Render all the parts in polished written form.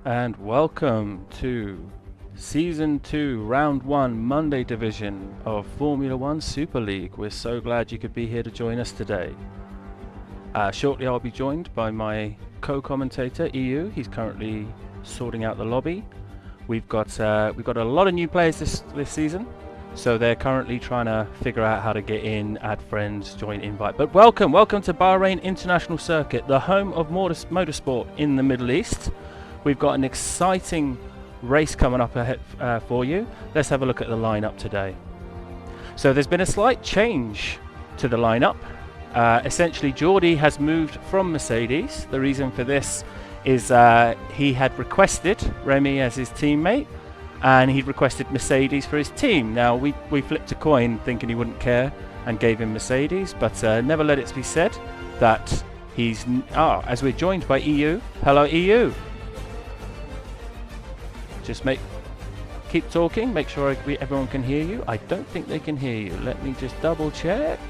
And welcome to Season 2, Round 1, Monday Division of Formula 1 Super League. We're so glad you could be here to join us today. Shortly I'll be joined by my co-commentator, EU. He's currently sorting out the lobby. We've got a lot of new players this season, so they're currently trying to figure out how to get in, add friends, join invite. But welcome to Bahrain International Circuit, the home of motorsport in the Middle East. We've got an exciting race coming up ahead for you. Let's have a look at the lineup today. So there's been a slight change to the lineup. Essentially, Geordie has moved from Mercedes. The reason for this is he had requested Remy as his teammate, and he'd requested Mercedes for his team. Now, we flipped a coin thinking he wouldn't care and gave him Mercedes, but never let it be said that he's... as we're joined by EU. Hello, EU. Just keep talking, make sure everyone can hear you. I don't think they can hear you. Let me just double check.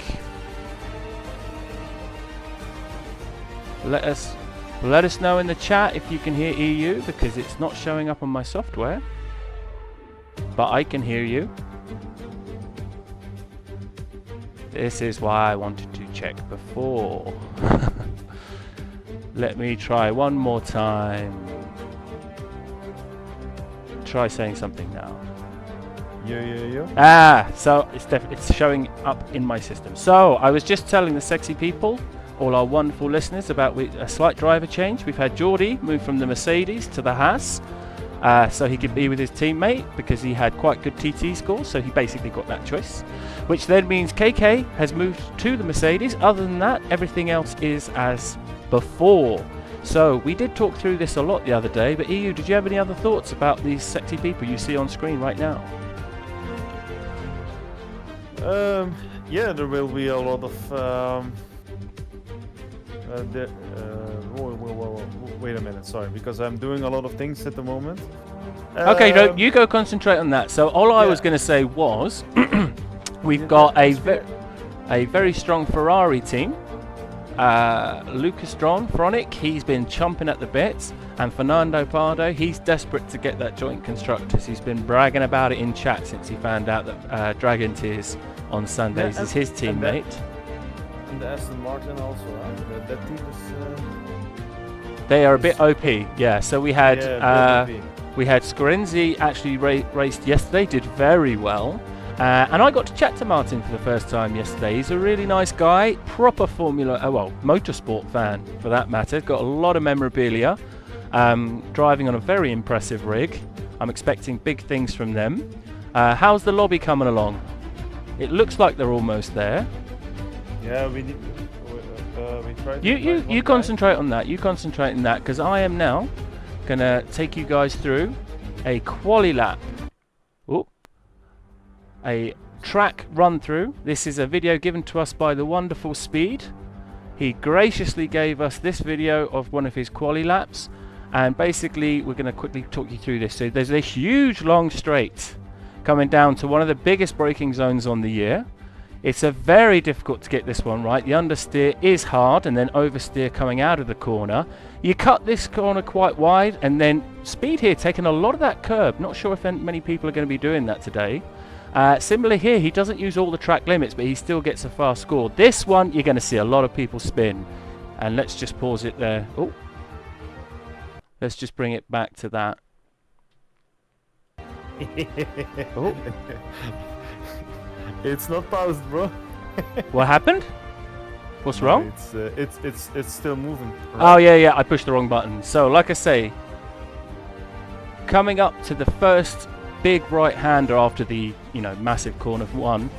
Let us know in the chat if you can hear EU, because it's not showing up on my software. But I can hear you. This is why I wanted to check before. Let me try one more time. Try saying something now. Yeah. So it's showing up in my system. So I was just telling the sexy people, all our wonderful listeners, about a slight driver change. We've had Geordie move from the Mercedes to the Haas, so he could be with his teammate because he had quite good TT scores. So he basically got that choice, which then means KK has moved to the Mercedes. Other than that, everything else is as before. So we did talk through this a lot the other day, but EU, did you have any other thoughts about these sexy people you see on screen right now? Yeah, there will be a lot of wait a minute, sorry, because I'm doing a lot of things at the moment. Okay, you go concentrate on that. So all I was going to say was we've got a very strong Ferrari team. Lucas Fronic, he's been chomping at the bits, and Fernando Pardo, he's desperate to get that joint constructors. He's been bragging about it in chat since he found out that Dragon Tears on Sundays is his teammate. And the Aston Martin also, that team is... They are a bit OP, yeah. So we had Scorenzi actually raced yesterday, did very well. And I got to chat to Martin for the first time yesterday. He's a really nice guy, proper motorsport fan for that matter. Got a lot of memorabilia, driving on a very impressive rig. I'm expecting big things from them. How's the lobby coming along? It looks like they're almost there. Yeah, we try to... You concentrate on that. You concentrate on that, because I am now going to take you guys through a quali lap. A track run through. This is a video given to us by the wonderful Speed. He graciously gave us this video of one of his quali laps, and basically we're going to quickly talk you through this. So there's a huge long straight coming down to one of the biggest braking zones on the year. It's a very difficult to get this one right. The understeer is hard, and then oversteer coming out of the corner. You cut this corner quite wide, and then Speed here taking a lot of that curb. Not sure if many people are going to be doing that today. Similar here, he doesn't use all the track limits, but he still gets a fast score. This one, you're going to see a lot of people spin. And let's just pause it there. Oh, let's just bring it back to that. Oh. It's not paused, bro. What happened? What's wrong? It's still moving. Right? Oh yeah, I pushed the wrong button. So like I say, coming up to the first big right-hander after the massive corner one,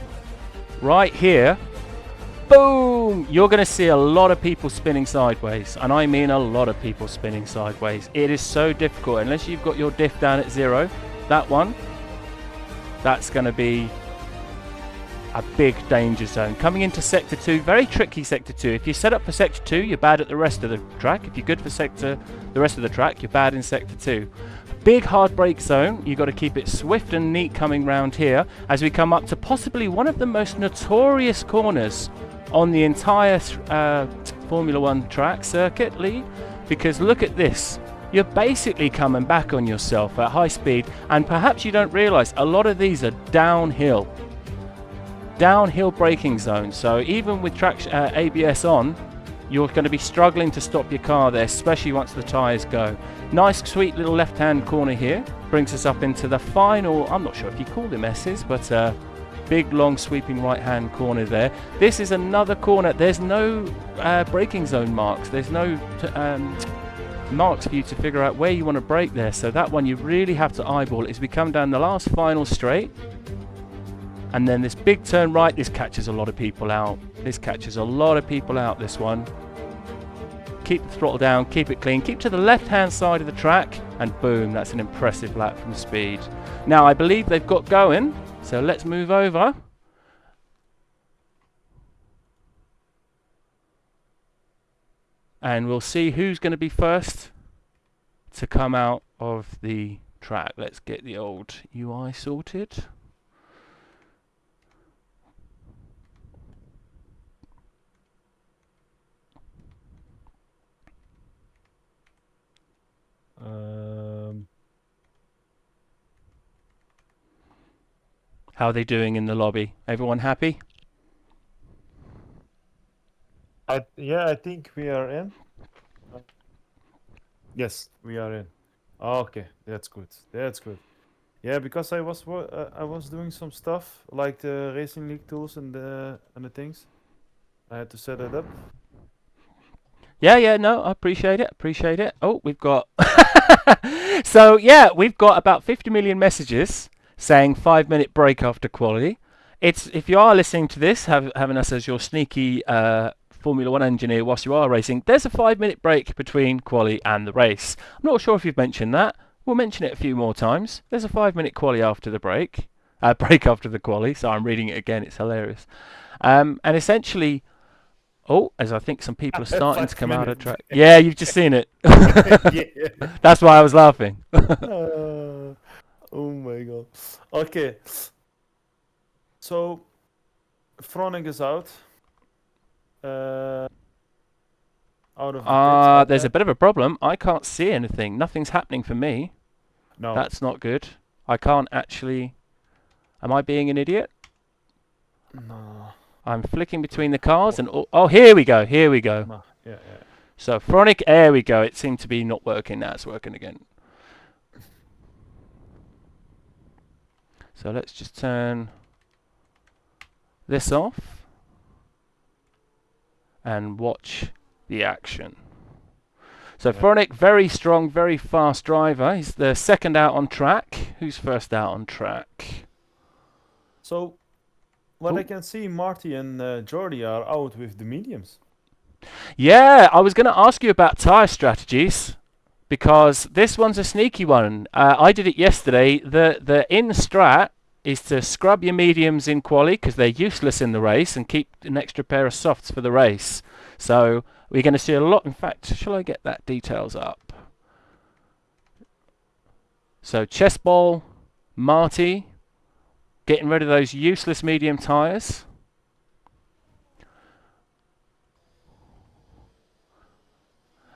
right here, boom, you're going to see a lot of people spinning sideways, and I mean a lot of people spinning sideways. It is so difficult unless you've got your diff down at 0. That's going to be a big danger zone. Coming into sector 2, very tricky sector 2. If you're set up for sector 2, you're bad at the rest of the track. If you're good for the rest of the track, you're bad in sector 2. Big hard brake zone. You've got to keep it swift and neat coming round here as we come up to possibly one of the most notorious corners on the entire Formula 1 track circuit league, because look at this. you're basically coming back on yourself at high speed, and perhaps you don't realize a lot of these are downhill braking zones. So even with traction ABS on, you're going to be struggling to stop your car there, especially once the tires go. Nice sweet little left hand corner here brings us up into the final, I'm not sure if you call them S's, but big long sweeping right hand corner there. This is another corner. There's no braking zone marks, there's no marks for you to figure out where you want to brake there, so that one you really have to eyeball it as we come down the last final straight. And then this big turn right, this catches a lot of people out. This one. Keep the throttle down, keep it clean, keep to the left hand side of the track, and boom, that's an impressive lap from speed. Now I believe they've got going, so let's move over. And we'll see who's going to be first to come out of the track. Let's get the old UI sorted. How are they doing in the lobby? Everyone happy? Yeah, I think we are in. Yes, we are in. Okay, that's good. That's good. Yeah, because I was doing some stuff like the Racing League tools and the things. I had to set it up. Yeah, no, I appreciate it. Oh, we've got so yeah, we've got about 50 million messages saying 5-minute break after quality. It's, if you are listening to this, having us as your sneaky Formula 1 engineer whilst you are racing, there's a 5-minute break between quali and the race. I'm not sure if you've mentioned that. We'll mention it a few more times. There's a 5-minute quali after the break. Break after the quali. So I'm reading it again. It's hilarious. And essentially, oh, as I think some people are starting to come out of track. Yeah, you've just seen it. Yeah. That's why I was laughing. Oh my god. Okay. So, Froning is out. Out of the pits. There's a bit of a problem. I can't see anything. Nothing's happening for me. No. That's not good. I can't actually... Am I being an idiot? No. I'm flicking between the cars and... Oh, here we go. No. Yeah. So, Fronic, there we go. It seemed to be not working. Now it's working again. So let's just turn this off and watch the action. So Fronic, very strong, very fast driver. He's the second out on track. Who's first out on track? So, what I can see, Marty and Jordi are out with the mediums. Yeah, I was going to ask you about tyre strategies, because this one's a sneaky one. I did it yesterday. The in strat is to scrub your mediums in quali because they're useless in the race, and keep an extra pair of softs for the race. So we're going to see a lot. In fact, shall I get that details up? So chess ball, Marty, getting rid of those useless medium tyres.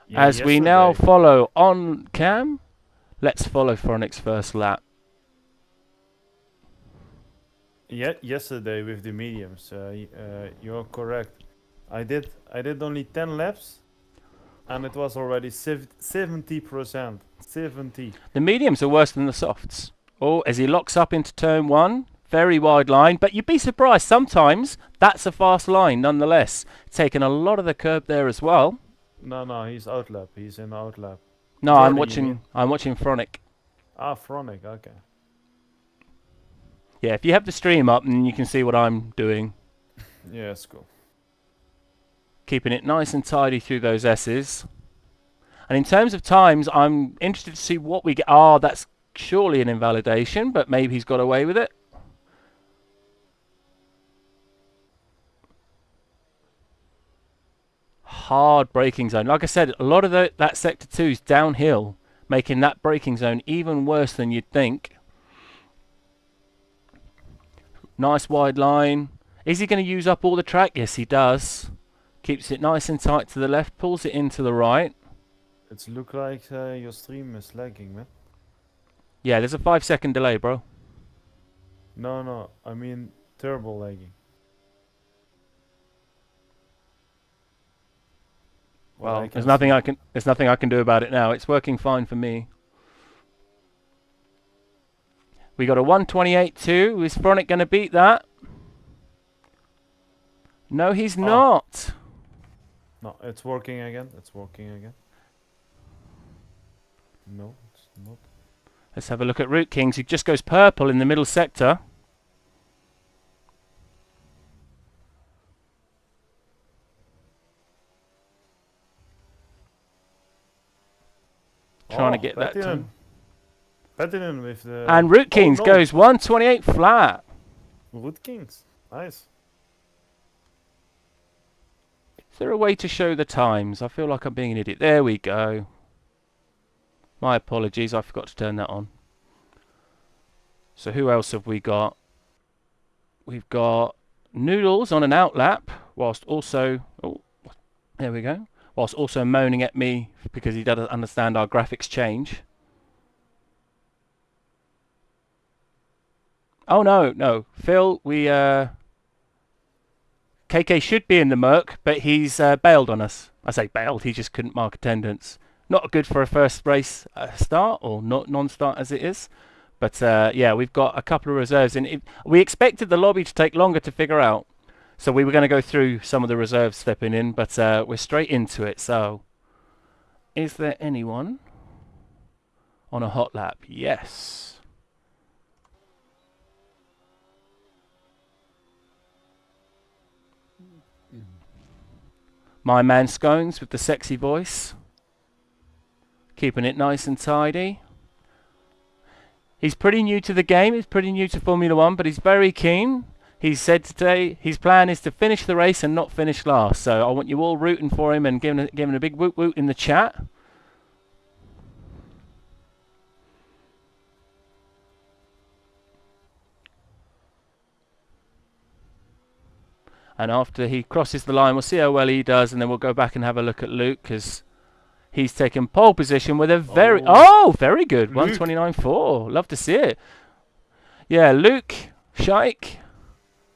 Yeah, As we now follow on cam, let's follow Fronic's first lap. Yeah, yesterday with the mediums, you're correct. I did only 10 laps, and it was already 70%. 70. The mediums are worse than the softs. Oh, as he locks up into turn one, very wide line, but you'd be surprised. Sometimes that's a fast line, nonetheless. Taking a lot of the curb there as well. No, he's outlap. He's in outlap. No, Jordi, I'm watching Fronic. Ah, Fronic. Okay. Yeah, if you have the stream up, then you can see what I'm doing. Yeah, that's cool. Keeping it nice and tidy through those S's. And in terms of times, I'm interested to see what we get. Ah, that's surely an invalidation, but maybe he's got away with it. Hard braking zone. Like I said, a lot of that sector 2 is downhill, making that braking zone even worse than you'd think. Nice wide line. Is he going to use up all the track? Yes, he does. Keeps it nice and tight to the left, pulls it into the right. It's look like your stream is lagging, man. Yeah, there's a 5-second delay, bro. No, I mean turbo lagging. What I Well, can see. there's nothing I can do about it now. It's working fine for me. We got a 128.2. Is Fronic going to beat that? No, he's not. No, it's working again. It's working again. No, it's not. Let's have a look at Root Kings. He just goes purple in the middle sector. Trying to get that time. Platinum with the... And Root Kings no. goes 128 flat. Root Kings. Nice. Is there a way to show the times? I feel like I'm being an idiot. There we go. My apologies, I forgot to turn that on. So who else have we got? We've got Noodles on an outlap, whilst also... Oh, there we go. Whilst also moaning at me because he doesn't understand our graphics change. Oh, no. Phil, we... KK should be in the Merc, but he's bailed on us. I say bailed, he just couldn't mark attendance. Not good for a first race start, or not non-start as it is. But yeah, we've got a couple of reserves in. We expected the lobby to take longer to figure out. So we were going to go through some of the reserves stepping in, but we're straight into it. So, is there anyone on a hot lap? Yes. My man Scones with the sexy voice. Keeping it nice and tidy. He's pretty new to the game. He's pretty new to Formula 1, but he's very keen. He said today his plan is to finish the race and not finish last. So I want you all rooting for him and giving a big woot woot in the chat. And after he crosses the line, we'll see how well he does, and then we'll go back and have a look at Luke, because he's taken pole position with a very... Oh, very good. 129.4. Love to see it. Yeah, Luke Scheich.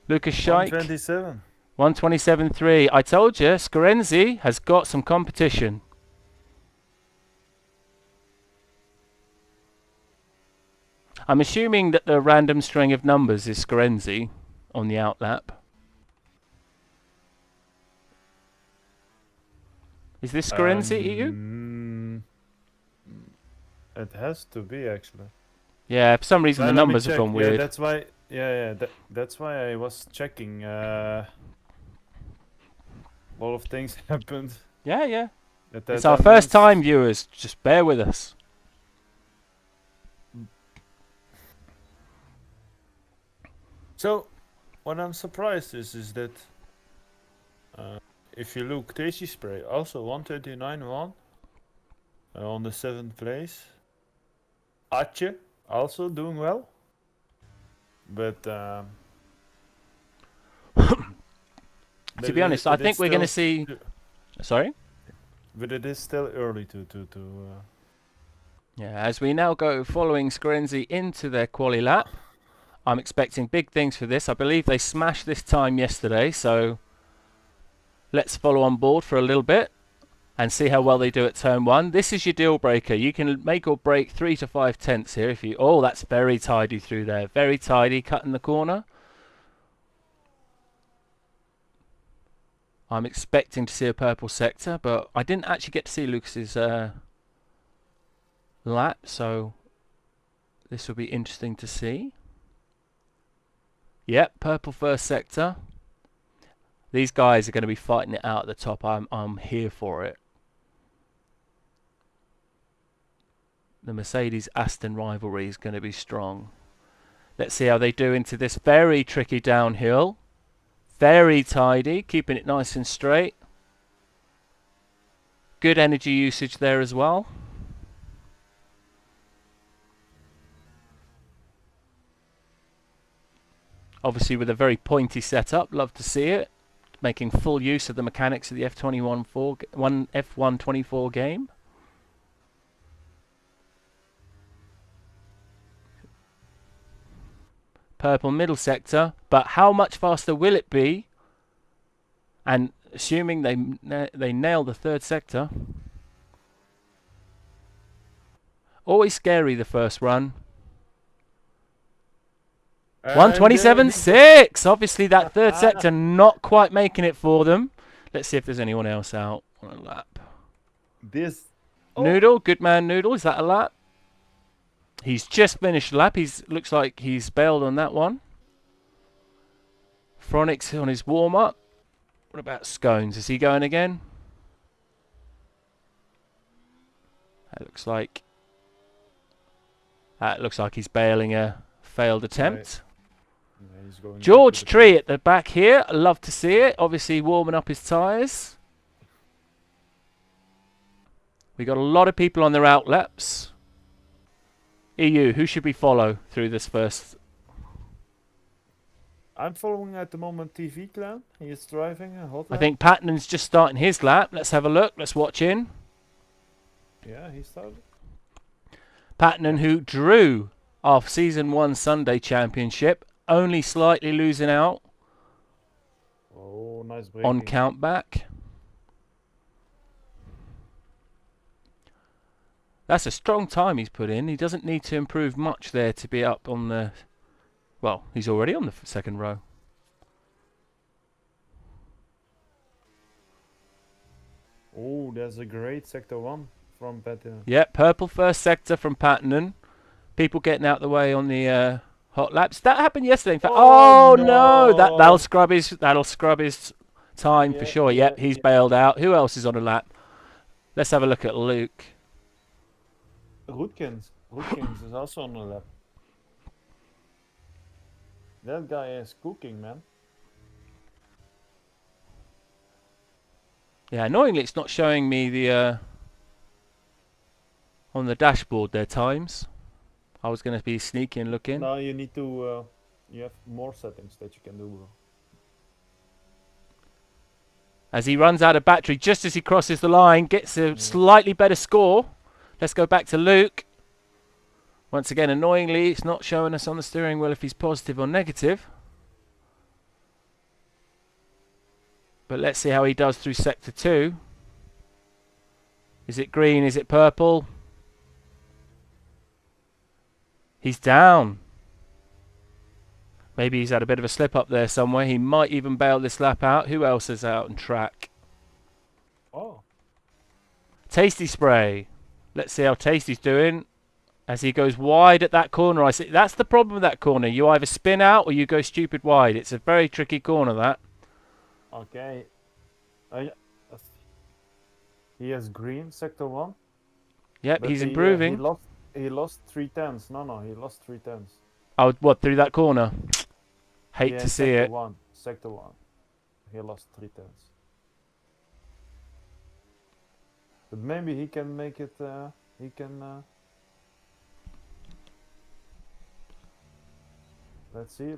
Lucas Scheich. 127. 127.3. I told you, Scorenzi has got some competition. I'm assuming that the random string of numbers is Scorenzi on the outlap. Is this Scorenzi EU? It has to be, actually. Yeah, for some reason the numbers have gone weird. Yeah, that's why. That's why I was checking. A lot of things happened. Yeah. It's our first time, viewers. Just bear with us. So, what I'm surprised is that if you look, Tasty Spray also 129.1 on the 7th place. Atje also doing well, but to be honest, I think we're going to see. Sorry. But it is still early to. Yeah, as we now go following Scorenzi into their quali lap, I'm expecting big things for this. I believe they smashed this time yesterday, so let's follow on board for a little bit and see how well they do at turn 1. This is your deal breaker. You can make or break 3 to 5 tenths here if you... Oh, that's very tidy through there. Very tidy, cutting the corner. I'm expecting to see a purple sector, but I didn't actually get to see Lucas's lap, so this will be interesting to see. Yep, purple first sector. These guys are going to be fighting it out at the top. I'm here for it. The Mercedes-Aston rivalry is going to be strong. Let's see how they do into this very tricky downhill. Very tidy, keeping it nice and straight. Good energy usage there as well. Obviously with a very pointy setup, love to see it. Making full use of the mechanics of the F124 game. Purple middle sector, but how much faster will it be? And assuming they nail the third sector. Always scary the first run. And 127.6. Obviously that third sector not quite making it for them. Let's see if there's anyone else out on a lap. this. Noodle, good man Noodle. Is that a lap? He's just finished a lap. Looks like he's bailed on that one. Phronix on his warm-up. What about Scones? Is he going again? That looks like he's bailing a failed attempt. Yeah, he's going George Tree at the back here. Love to see it. Obviously warming up his tyres. We got a lot of people on their out laps. EU, who should we follow through this first? I'm following at the moment TV Clan. He is driving a hot lap. I think Patton's just starting his lap. Let's have a look. Let's watch in. Yeah, he started. Patton, who drew our Season 1 Sunday Championship, only slightly losing out Oh, nice braking. on count back. That's a strong time he's put in. He doesn't need to improve much there to be up on the... Well, he's already on the second row. Oh, there's a great sector 1 from Patton. Yep, purple first sector from Patton. People getting out the way on the hot laps. That happened yesterday. In fact, Oh, no! no. That'll scrub his time for Yeah, sure. yeah, Yep, he's yeah. bailed out. Who else is on a lap? Let's have a look at Luke. Rootkins is also on the lap. That guy is cooking, man. Yeah, annoyingly, it's not showing me the on the dashboard their times. I was going to be sneaky and looking. Now you need to. You have more settings that you can do, bro. As he runs out of battery, just as he crosses the line, gets a slightly better score. Let's go back to Luke. Once again, annoyingly, it's not showing us on the steering wheel if he's positive or negative. But let's see how he does through Sector 2. Is it green? Is it purple? He's down. Maybe he's had a bit of a slip up there somewhere. He might even bail this lap out. Who else is out on track? Oh. Tasty Spray. Let's see how Tasty's doing. As he goes wide at that corner, I see that's the problem with that corner. You either spin out or you go stupid wide. It's a very tricky corner, that. Okay. He has green sector 1. Yep, but he's improving. He lost 3/10. No, he lost 3/10. Oh, what, through that corner? Hate to see it. Sector 1. He lost 3/10. But maybe he can make it. He can. Let's see.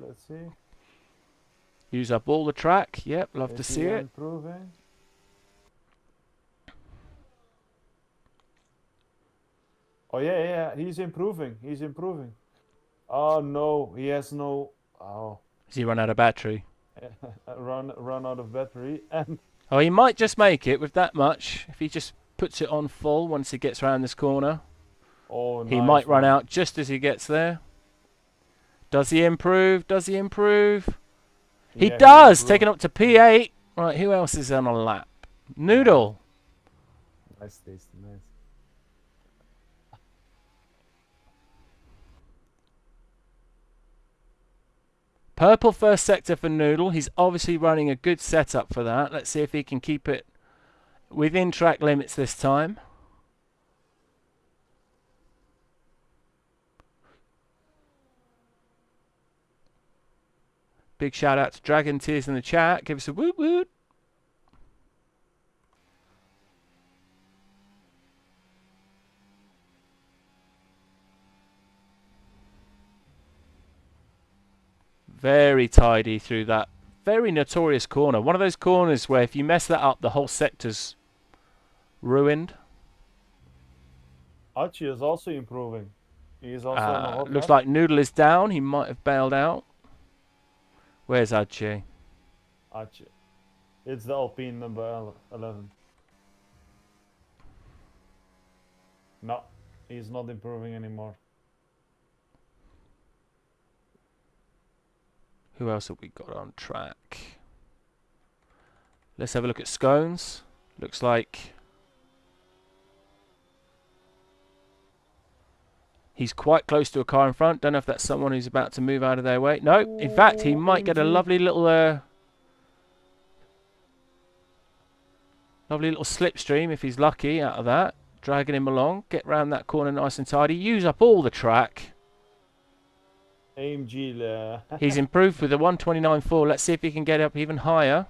Use up all the track. Yep, love to Is see he it. improving? Oh yeah, he's improving. Oh no, he has no. Oh, Has he run out of battery? run out of battery and. Oh, he might just make it with that much. If he just puts it on full once he gets around this corner. Oh, He nice might run one. out just as he gets there. Does he improve? He Yeah, does! improved. Taking up to P8. Right, who else is on a lap? Noodle. Nice, tasty, nice. Purple first sector for Noodle. He's obviously running a good setup for that. Let's see if he can keep it within track limits this time. Big shout out to Dragon Tears in the chat. Give us a woot woot. Very tidy through that very notorious corner. One of those corners where if you mess that up, the whole sector's ruined. Archie is also improving. He is also on a hot Looks lap. like Noodle is down. He might have bailed out. Where's Adje? Archie. It's the Alpine number 11. No, he's not improving anymore. Who else have we got on track? Let's have a look at Scones. Looks like he's quite close to a car in front. Don't know if that's someone who's about to move out of their way. No, in fact, he might get a AMG. lovely little slipstream if he's lucky out of that. Dragging him along. Get round that corner nice and tidy. Use up all the track. AMG. He's improved with the 129.4. Let's see if he can get up even higher.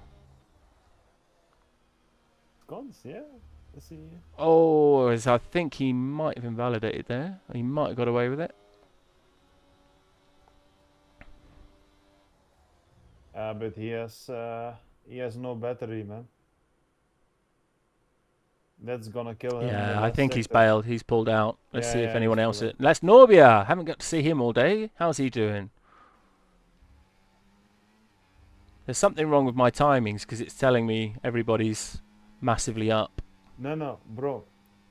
Guns, yeah. Let's see. Oh, I think he might have invalidated there. He might have got away with it. But he has no battery, man. That's gonna kill him. in the Yeah, I last think he's sector. bailed. He's pulled out. Let's Yeah, see if yeah, anyone he's else. pulled out. That's Norbia. Haven't got to see him all day. How's he doing? There's something wrong with my timings because it's telling me everybody's massively up. No, bro.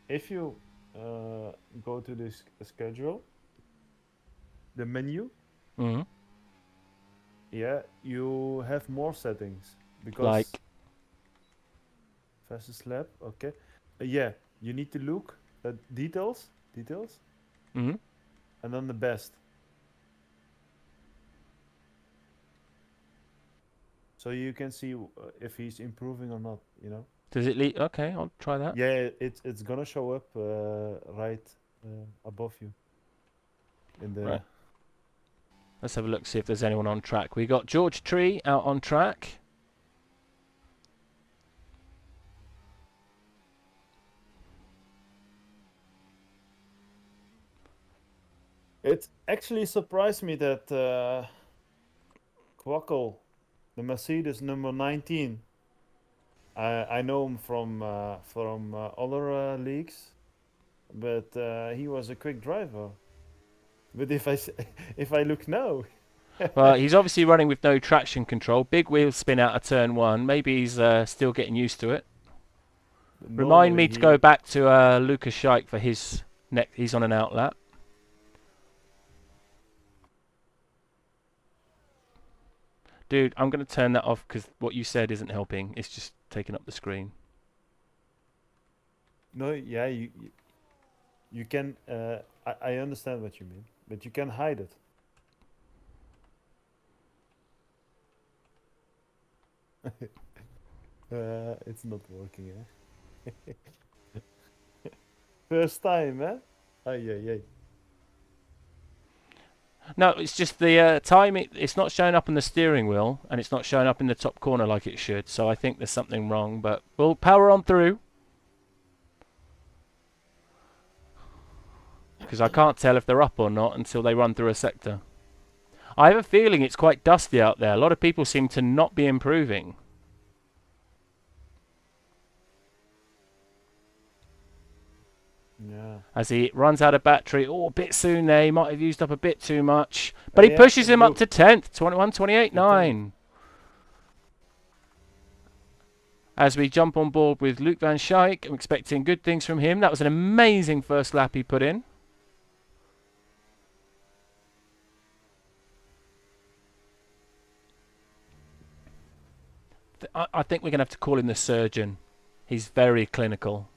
If you go to this schedule, the menu, Hmm. yeah, you have more settings because Like, fastest lap. Okay. Yeah, you need to look at details, hmm. and then the best. So you can see if he's improving or not. You know. Does it lead? Okay, I'll try that. Yeah, it's gonna show up right above you. In the Right. Let's have a look, see if there's anyone on track. We got George Tree out on track. It actually surprised me that Kwakkel, the Mercedes number 19. I know him from other leagues, but he was a quick driver. But if I look now, Well, he's obviously running with no traction control. Big wheel spin out of turn one. Maybe he's still getting used to it. Remind me normally to go back to Lucas Scheich for his next. He's on an outlap. Dude, I'm going to turn that off because what you said isn't helping. It's just taking up the screen. No, yeah, you can. I understand what you mean, but you can hide it. It's not working, eh? First time, eh? Ay, ay, ay. No, it's just the time. It's not showing up on the steering wheel, and it's not showing up in the top corner like it should. So I think there's something wrong. But we'll power on through. Because I can't tell if they're up or not until they run through a sector. I have a feeling it's quite dusty out there. A lot of people seem to not be improving. Yeah. As he runs out of battery. Oh, a bit soon there. He might have used up a bit too much. But he Yeah, pushes him up look. to 10th. 21, 28, To 10th. 9. As we jump on board with Luke Van Schaik, I'm expecting good things from him. That was an amazing first lap he put in. I think we're going to have to call him the surgeon. He's very clinical.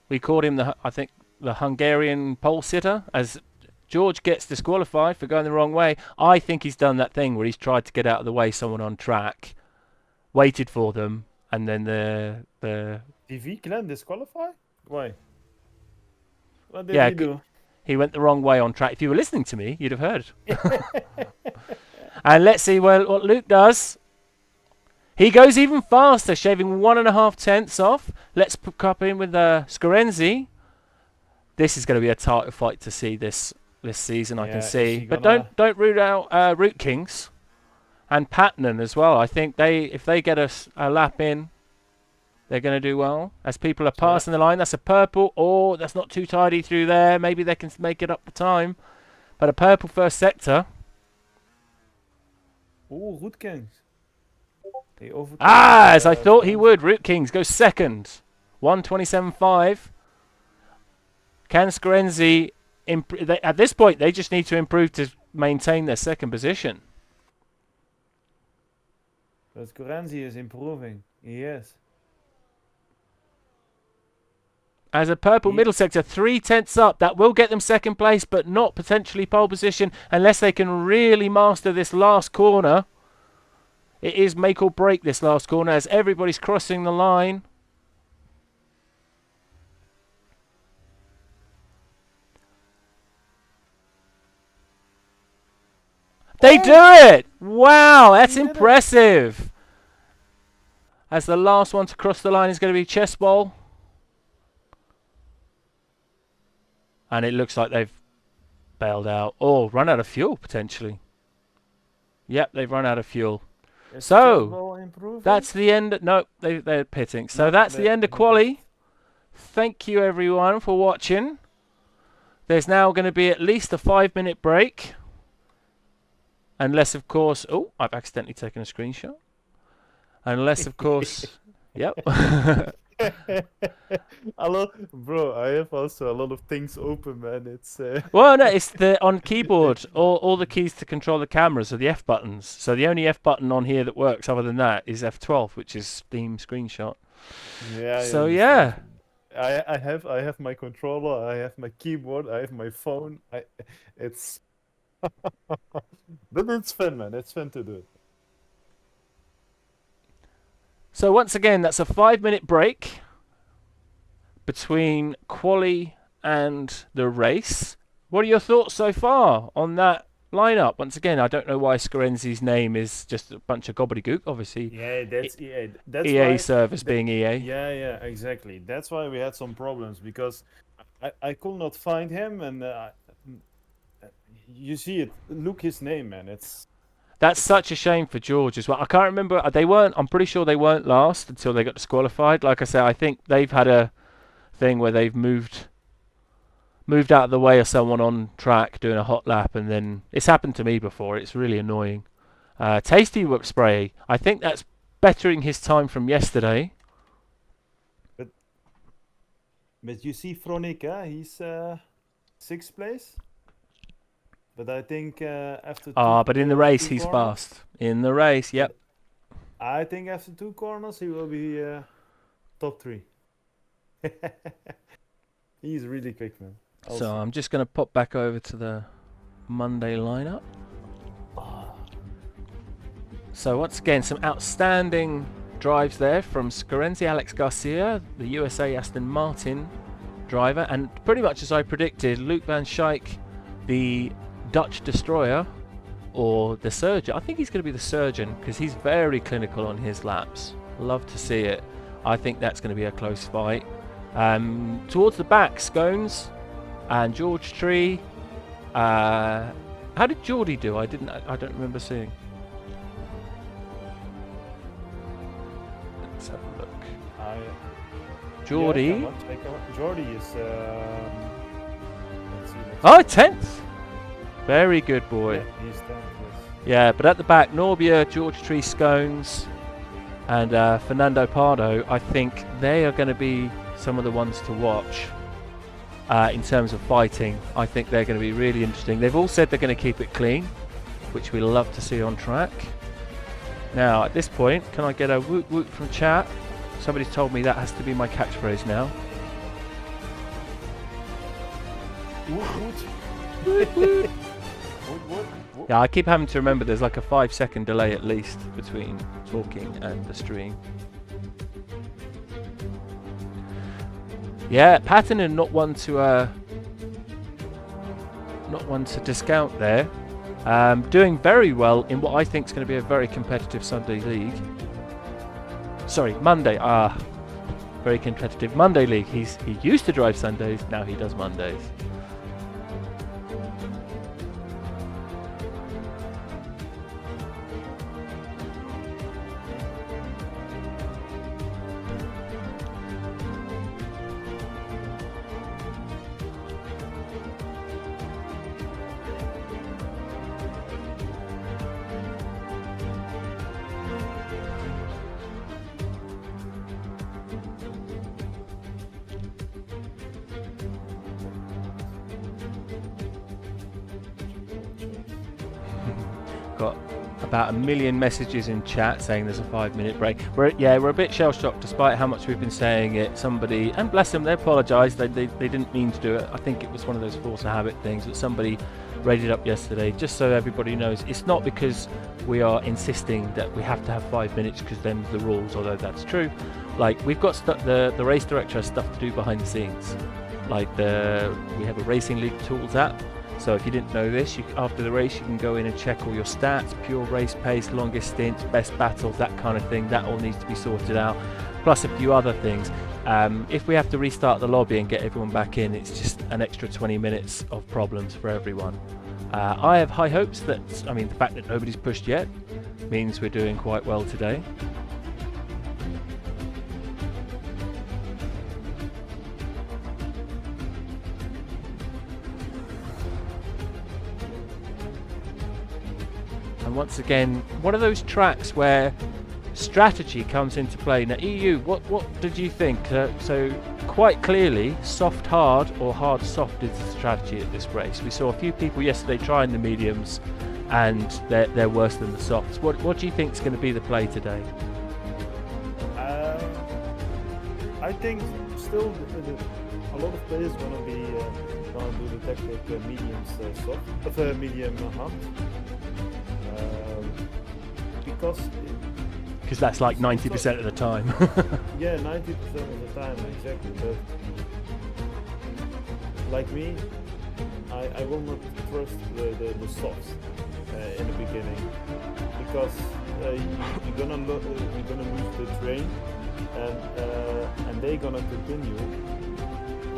We called him I think the Hungarian pole sitter, as George gets disqualified for going the wrong way. I think he's done that thing where he's tried to get out of the way someone on track, waited for them, and then the TV Glenn disqualify? Why? What did Yeah, he do? he went the wrong way on track. If you were listening to me, you'd have heard. And let's see what Luke does. He goes even faster, shaving 1.5 tenths off. Let's cup in with Scorenzi. This is going to be a title fight to see this season. I Yeah, can is see, he but gonna- don't root out Root Kings and Patnan as well. I think if they get a lap in, they're going to do well. As people are passing the line, that's a purple. Oh, that's not too tidy through there. Maybe they can make it up the time. But a purple first sector. Oh, Root Kings. He overtook As I thought he French. would. Root Kings goes second. 1:27.5. Can Scarenzi at this point they just need to improve to maintain their second position. But Scorenzi is improving. He is. As a purple He, middle sector, 3/10 up. That will get them second place, but not potentially pole position unless they can really master this last corner. It is make or break this last corner as everybody's crossing the line. They do it! Wow, that's impressive. As the last one to cross the line is going to be Chessball. And it looks like they've bailed out. Or run out of fuel, potentially. Yep, they've run out of fuel. So, that's the end. No, they're pitting. So that's the end of quali. Thank you, everyone, for watching. There's now going to be at least a 5-minute break. Unless, of course... Oh, I've accidentally taken a screenshot. Unless, of course... Yep. Bro, I have also a lot of things open, man. It's Well, no, it's on keyboard. All the keys to control the cameras are the F buttons. So the only F button on here that works other than that is F12, which is Steam screenshot. Yeah. So yeah. I have my controller, I have my keyboard, I have my phone. It's but it's fun, man. It's fun to do it. So once again, that's a 5-minute break between quali and the race. What are your thoughts so far on that lineup? Once again, I don't know why Scarenzi's name is just a bunch of gobbledygook. Obviously, Yeah, that's EA. That's EA why service being EA. Yeah, exactly. That's why we had some problems because I could not find him, and you see it. Look his name, man. That's such a shame for George as well. I can't remember. They weren't. I'm pretty sure they weren't last until they got disqualified. Like I said, I think they've had a thing where they've moved out of the way of someone on track doing a hot lap, and then it's happened to me before. It's really annoying. Tasty Whip Spray. I think that's bettering his time from yesterday. But you see, Fronica, he's 6th place. But I think after but in the race he's fast. In the race, yep. I think after 2 corners he will be top 3. He's really quick, man. Also. So I'm just going to pop back over to the Monday lineup. So once again, some outstanding drives there from Scarenzi, Alex Garcia, the USA Aston Martin driver, and pretty much as I predicted, Luke van Schaik, the Dutch destroyer, or the surgeon. I think he's going to be the surgeon because he's very clinical on his laps. Love to see it. I think that's going to be a close fight. Towards the back, Scones and George Tree. How did Geordie do? I don't remember seeing. Let's have a look. Geordie. Yeah, Geordie is. Let's see. 10th. Very good boy. Yeah, he's 10th. Yes. Yeah, but at the back, Norbia, George Tree, Scones, and Fernando Pardo. I think they are going to be some of the ones to watch in terms of fighting. I think they're going to be really interesting. They've all said they're going to keep it clean, which we love to see on track. Now, at this point, can I get a woot woot from chat? Somebody's told me that has to be my catchphrase now. Woot woot. Yeah, I keep having to remember there's like a 5-second delay at least between talking and the stream. Yeah, Patterson not one to discount there. Doing very well in what I think is going to be a very competitive Sunday league. Sorry, Monday. Very competitive Monday league. He used to drive Sundays, now he does Mondays. about 1 million messages in chat saying there's a 5-minute break. We're a bit shell-shocked despite how much we've been saying it. Somebody, and bless them, they apologised. They didn't mean to do it. I think it was one of those force of habit things that somebody rated up yesterday. Just so everybody knows, it's not because we are insisting that we have to have 5 minutes because then the rules, although that's true. Like, we've got the race director has stuff to do behind the scenes. Like we have a Racing League Tools app. So if you didn't know this, after the race you can go in and check all your stats, pure race pace, longest stints, best battles, that kind of thing. That all needs to be sorted out, plus a few other things. If we have to restart the lobby and get everyone back in, it's just an extra 20 minutes of problems for everyone. I have high hopes that, the fact that nobody's pushed yet means we're doing quite well today. And once again, one of those tracks where strategy comes into play. Now, EU, what did you think? So quite clearly, soft hard or hard soft is the strategy at this race. We saw a few people yesterday trying the mediums, and they're worse than the softs. What do you think is going to be the play today? I think still a lot of players gonna do the tactic mediums soft, medium hard. Because that's like 90% of the time. Yeah, 90% of the time, exactly. But like me, I will not trust the softs in the beginning, because you're gonna lose the train, and they're gonna continue,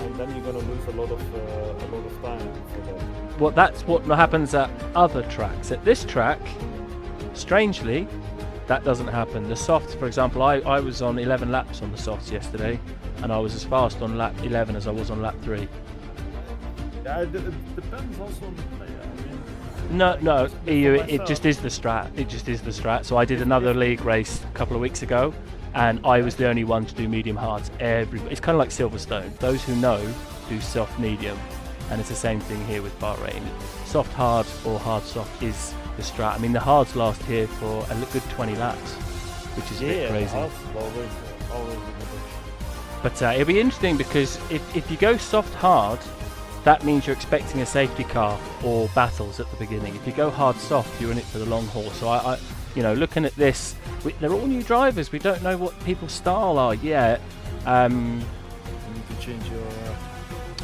and then you're gonna lose a lot of time for that. Well, that's what happens at other tracks. At this track, strangely, that doesn't happen. The softs, for example, I was on 11 laps on the softs yesterday, and I was as fast on lap 11 as I was on lap 3. Yeah, it depends also on the player. No, EU, it just is the strat. It just is the strat. So I did another league race a couple of weeks ago, and I was the only one to do medium hards. It's kind of like Silverstone. Those who know do soft medium, and it's the same thing here with Bahrain. Soft hard or hard soft is the strat. The hards last here for a good 20 laps, which is a bit crazy. Always But it'll be interesting, because if you go soft hard, that means you're expecting a safety car or battles at the beginning. If you go hard soft, you're in it for the long haul. So I looking at this, they're all new drivers. We don't know what people's style are yet. You need to change your.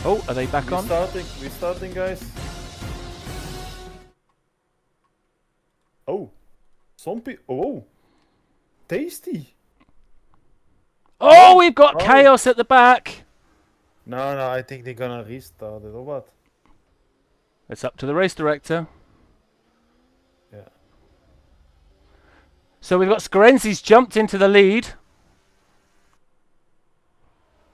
Oh, are they back on? We're starting, guys. Oh, tasty. Oh, we've got chaos at the back. No, I think they're gonna restart it, or what? It's up to the race director. Yeah. So we've got Scorenzi's jumped into the lead.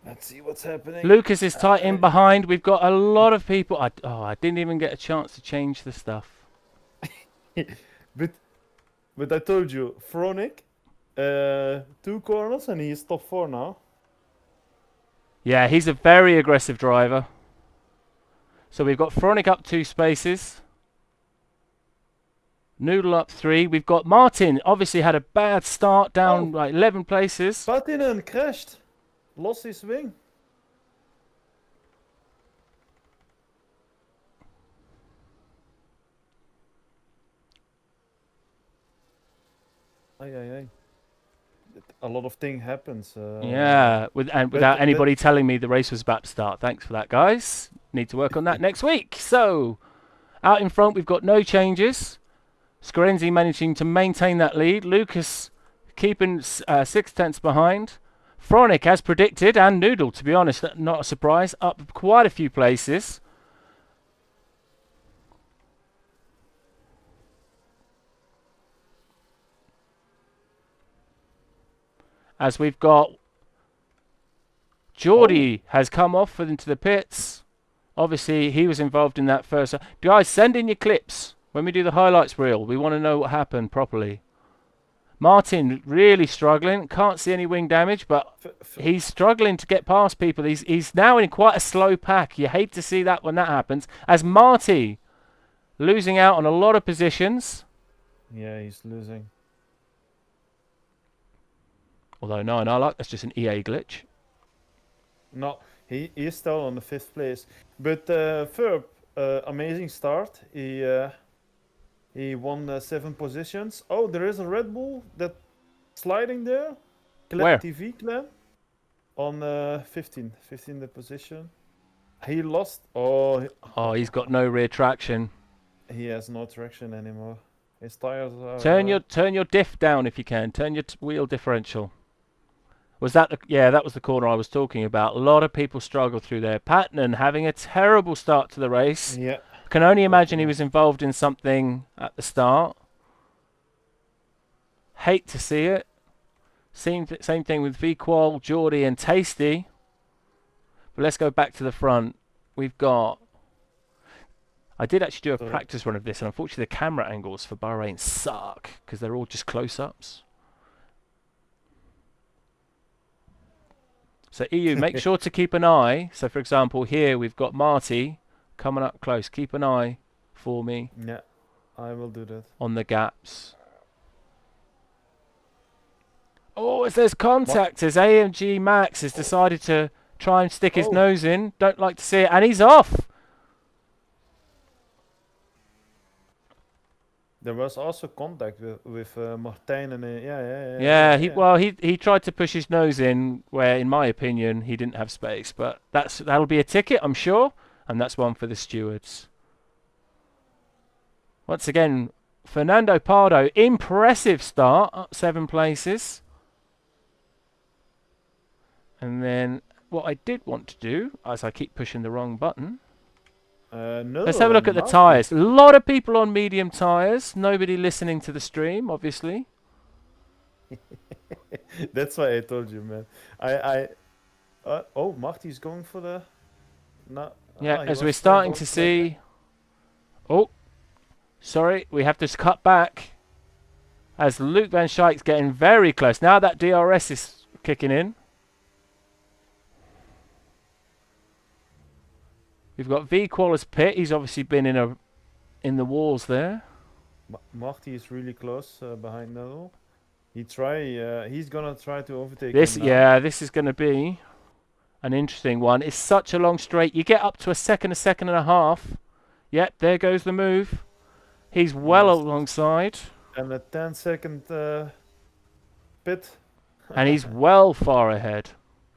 Let's see what's happening. Lucas is tight in behind. We've got a lot of people. I didn't even get a chance to change the stuff. But I told you, Fronic, 2 corners, and he's top 4 now. Yeah, he's a very aggressive driver. So we've got Fronic up 2 spaces. Noodle up 3. We've got Martin, obviously had a bad start, down like 11 places. Patinen crashed. Lost his wing. Aye. A lot of thing happens. Yeah, without anybody telling me the race was about to start. Thanks for that, guys. Need to work on that next week. So, out in front, we've got no changes. Scorenzi managing to maintain that lead. Lucas keeping 6/10 behind. Fronic, as predicted, and Noodle, to be honest, not a surprise, up quite a few places. As we've got Geordie has come off into the pits. Obviously, he was involved in that first. Guys, send in your clips when we do the highlights reel. We want to know what happened properly. Martin really struggling. Can't see any wing damage, but he's struggling to get past people. He's now in quite a slow pack. You hate to see that when that happens. As Marty losing out on a lot of positions. Yeah, he's losing. Although 9 I like, that's just an EA glitch. No, he is still on the 5th place. But Ferb, amazing start. He won 7 positions. Oh, there is a Red Bull that sliding there. Where? TV clan on 15th position. He lost. Oh, Oh, he's got no rear traction. he has no traction anymore. His tires are. Turn your diff down if you can. Turn your wheel differential. Was that the, yeah, that was the corner I was talking about. A lot of people struggle through there. Patton having a terrible start to the race. Yeah. Can only imagine he Definitely. was involved in something at the start. Hate to see it. Same thing with V-Qual, Geordie and Tasty. But let's go back to the front. We've got... I did actually do a Sorry. practice run of this, and unfortunately the camera angles for Bahrain suck because they're all just close-ups. So EU, make sure to keep an eye. So for example, here we've got Marty coming up close. Keep an eye for me Yeah, I will do that. on the gaps. Oh, as there's contact, as AMG Max has decided to try and stick his Oh. nose in. Don't like to see it, and he's off. There was also contact with Martijn and Yeah, he tried to push his nose in where, in my opinion, he didn't have space. But that'll be a ticket, I'm sure, and that's one for the stewards. Once again, Fernando Pardo, impressive start, up 7 places. And then what I did want to do, as I keep pushing the wrong button, no, let's have a look at the tyres. A lot of people on medium tyres. Nobody listening to the stream, obviously. That's why I told you, man. Oh, Marty's going for the. No. Yeah, He as we're was starting going to for the- see... Oh, sorry, we have to cut back. As Luke Van Schaik's getting very close. Now that DRS is kicking in. We've got V-Qual as pit. He's obviously been in the walls there. Marty is really close behind Nettle. He's gonna try to overtake This, him now. yeah, this is going to be an interesting one. It's such a long straight. You get up to a second and a half. Yep, there goes the move. He's well Yes. alongside. And a 10-second pit. And he's well far ahead.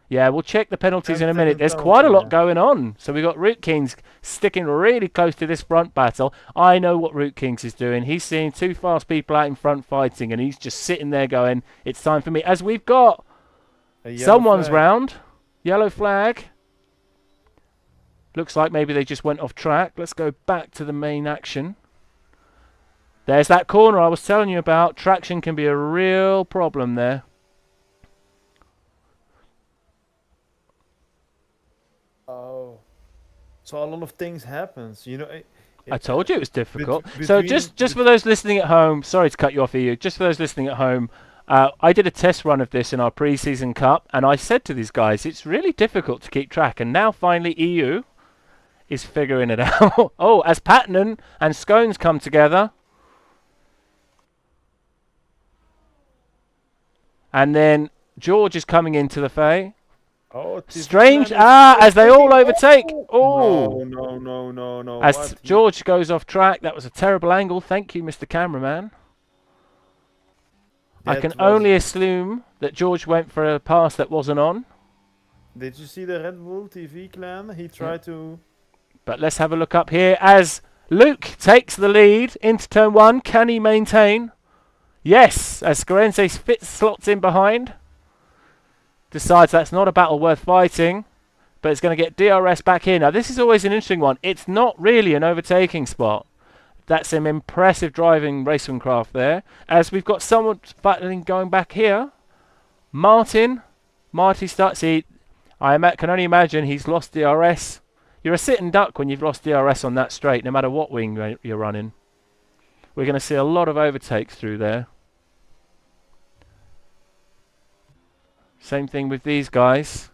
Yeah, we'll check the penalties in a 10 minute. second There's penalty, quite a lot yeah. going on. So we've got Root Kings sticking really close to this front battle. I know what Root Kings is doing. He's seeing 2 fast people out in front fighting, and he's just sitting there going, it's time for me. As we've got A yellow someone's flag. round. Yellow flag. Looks like maybe they just went off track. Let's go back to the main action. There's that corner I was telling you about. Traction can be a real problem there. Oh. So a lot of things happens, you know. I told you it was difficult. bet- So between just for those listening at home, sorry to cut you off, EU. Just for those listening at home, I did a test run of this in our pre-season cup, and I said to these guys, it's really difficult to keep track. And now finally EU is figuring it out. Oh, as Patton and Scones come together. And then George is coming into the fray. Oh, TV Strange. clan is As they all overtaking- overtake. Oh. No. As What? George goes off track. That was a terrible angle. Thank you, Mr. Cameraman. I That can was- only assume that George went for a pass that wasn't on. Did you see the Red Bull TV clan? He tried to. But let's have a look up here as Luke takes the lead into turn 1. Can he maintain? Yes, as Scorense slots in behind. Decides that's not a battle worth fighting, but it's going to get DRS back here. Now, this is always an interesting one. It's not really an overtaking spot. That's some impressive driving racing-craft there. As we've got someone battling going back here. Marty starts. Can only imagine he's lost DRS. You're a sitting duck when you've lost DRS on that straight, no matter what wing you're running. We're going to see a lot of overtakes through there. Same thing with these guys.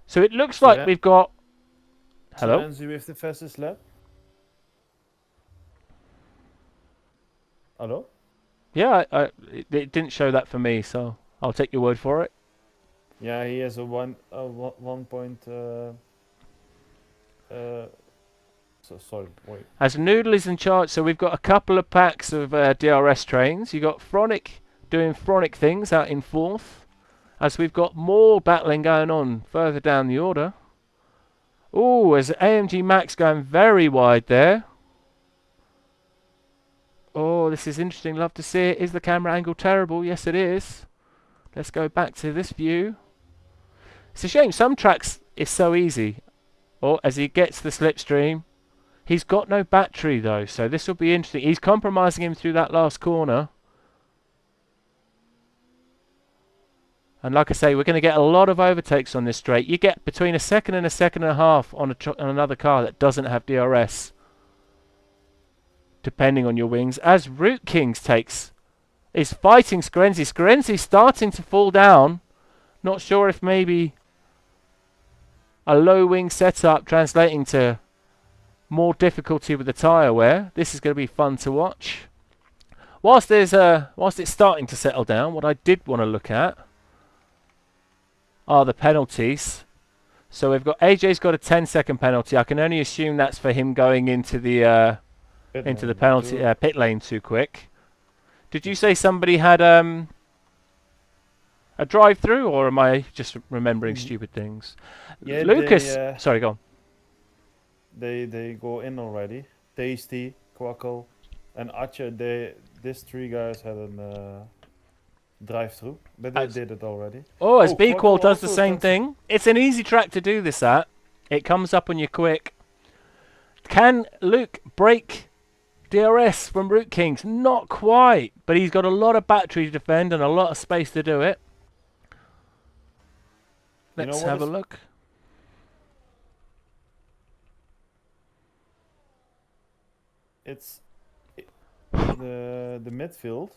So it looks like Yeah. we've got... Hello? Scorense with the fastest lap. Hello? Yeah, it didn't show that for me, so I'll take your word for it. Yeah, he has a 1 point. Sorry, wait. As Noodle is in charge, so we've got a couple of packs of DRS trains. You got Fronic doing Fronic things out in fourth, as we've got more battling going on further down the order. Oh, as AMG Max going very wide there. Oh, this is interesting. Love to see it. Is the camera angle terrible? Yes, it is. Let's go back to this view. It's a shame. Some tracks is so easy. Oh, as he gets the slipstream. He's got no battery, though, so this will be interesting. He's compromising him through that last corner. And like I say, we're going to get a lot of overtakes on this straight. You get between a second and a half on another car that doesn't have DRS, depending on your wings. As Root Kings is fighting Scorenzi. Scorenzi's starting to fall down. Not sure if maybe a low wing setup translating to more difficulty with the tyre wear. This is going to be fun to watch. Whilst it's starting to settle down, what I did want to look at are the penalties. So we've got AJ's got a 10-second penalty. I can only assume that's for him going into the penalty pit lane too quick. Did you say somebody had a drive-through, or am I just remembering stupid things? Yeah, Lucas, sorry, go on. They go in already. Tasty, Quackle, and Atje. These three guys had a drive-through, but they did it already. Oh, as B-Qual does the also same thing. It's an easy track to do this at. It comes up on you quick. Can Luke break DRS from Root Kings? Not quite, but he's got a lot of battery to defend and a lot of space to do it. Let's have a look. It's the midfield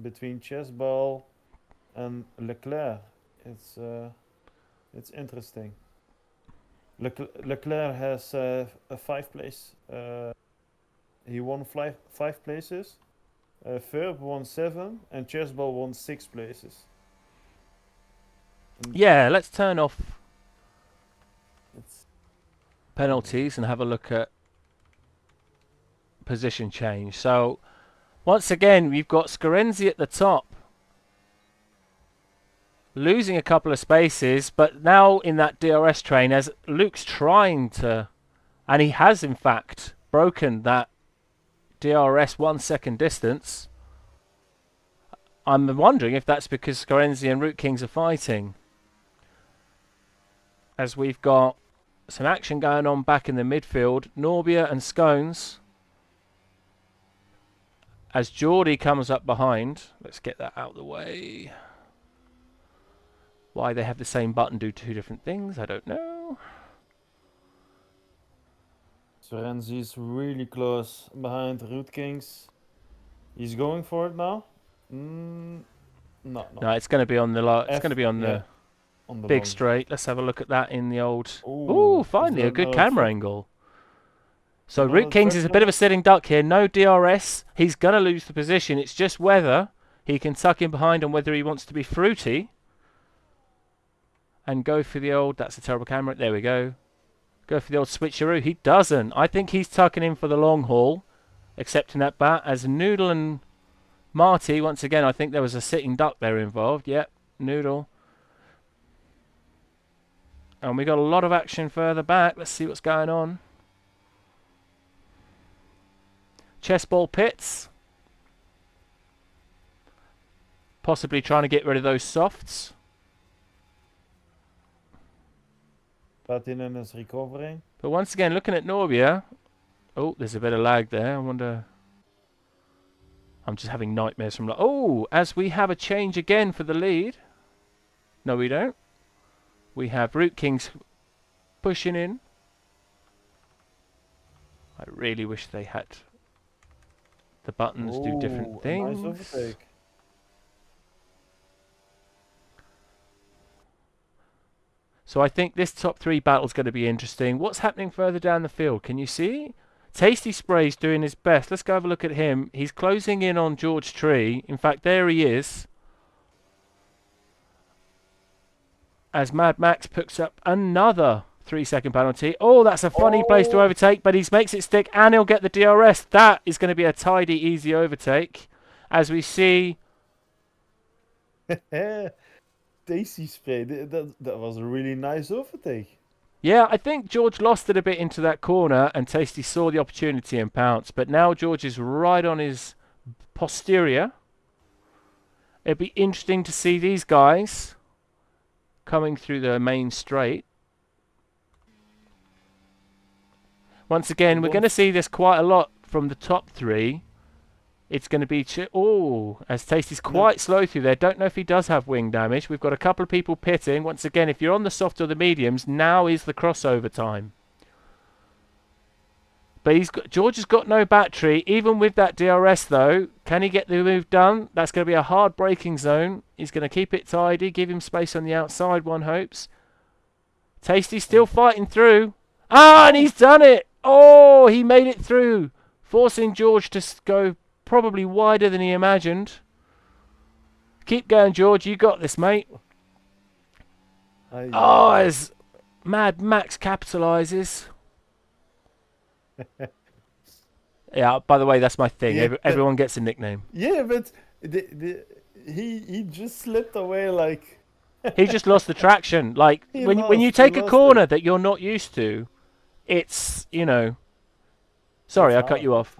between Chessball and Leclerc. It's interesting. Leclerc has a 5th place. He won 5 places. Verb won 7, and Chessball won 6 places. Yeah, let's turn off penalties and have a look at position change. So once again, we've got Scorenzi at the top, losing a couple of spaces, but now in that DRS train, as Luke's trying to, and he has in fact broken that DRS 1 second distance. I'm wondering if that's because Scorenzi and Root Kings are fighting, as we've got some action going on back in the midfield. Norbia and Scones, as Geordie comes up behind. Let's get that out of the way. Why they have the same button do 2 different things, I don't know. Scorenzi's really close behind Root Kings. He's going for it now. No, it's going to be on the it's going to be on the big straight. Let's have a look at that in the old. Ooh, finally a good camera angle. So Root Kings is a bit of a sitting duck here. No DRS. He's going to lose the position. It's just whether he can tuck in behind and whether he wants to be fruity and go for the old. That's a terrible camera. There we go. Go for the old switcheroo. He doesn't. I think he's tucking in for the long haul, accepting that bat. As Noodle and Marty, once again, I think there was a sitting duck there involved. Yep, Noodle. And we got a lot of action further back. Let's see what's going on. Chessball pits. Possibly trying to get rid of those softs. Patinen is recovering. But once again, looking at Norbia. Oh, there's a bit of lag there. I wonder. I'm just having nightmares from. Oh, as we have a change again for the lead. No, we don't. We have Root Kings pushing in. I really wish they had the buttons do different things. Nice overtake. So I think this top 3 battle is going to be interesting. What's happening further down the field? Can you see? Tasty Spray's doing his best. Let's go have a look at him. He's closing in on George Tree. In fact, there he is. As Mad Max picks up another 3-second penalty. Oh, that's a funny place to overtake, but he makes it stick and he'll get the DRS. That is going to be a tidy, easy overtake. As we see... Tasty Spray, that was a really nice overtake. Yeah, I think George lost it a bit into that corner and Tasty saw the opportunity and pounced. But now George is right on his posterior. It'd be interesting to see these guys coming through the main straight. Once again, we're going to see this quite a lot from the top three. It's going to be... as Tasty's quite slow through there. Don't know if he does have wing damage. We've got a couple of people pitting. Once again, if you're on the soft or the mediums, now is the crossover time. But George has got no battery. Even with that DRS, though, can he get the move done? That's going to be a hard braking zone. He's going to keep it tidy, give him space on the outside, one hopes. Tasty's still fighting through. Ah, and he's done it! Oh, he made it through, forcing George to go probably wider than he imagined. Keep going, George. You got this, mate. As Mad Max capitalises. Yeah, by the way, that's my thing. Yeah, Everyone gets a nickname. Yeah, but he just slipped away like... He just lost the traction. Like, when you take a corner that you're not used to, it's, you know... Sorry, I cut you off.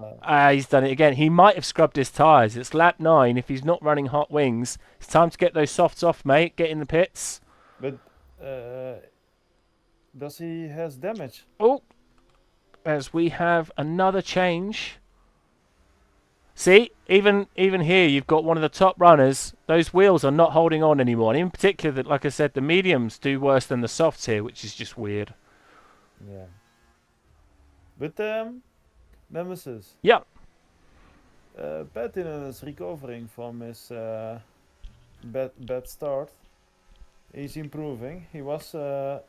He's done it again. He might have scrubbed his tyres. It's lap 9. If he's not running hot wings, it's time to get those softs off, mate. Get in the pits. But does he has damage? Oh, as we have another change. See, even here, you've got one of the top runners. Those wheels are not holding on anymore. And in particular, like I said, the mediums do worse than the softs here, which is just weird. Yeah. But Nemesis. Yeah. Bettinen is recovering from his bad start. He's improving. He was at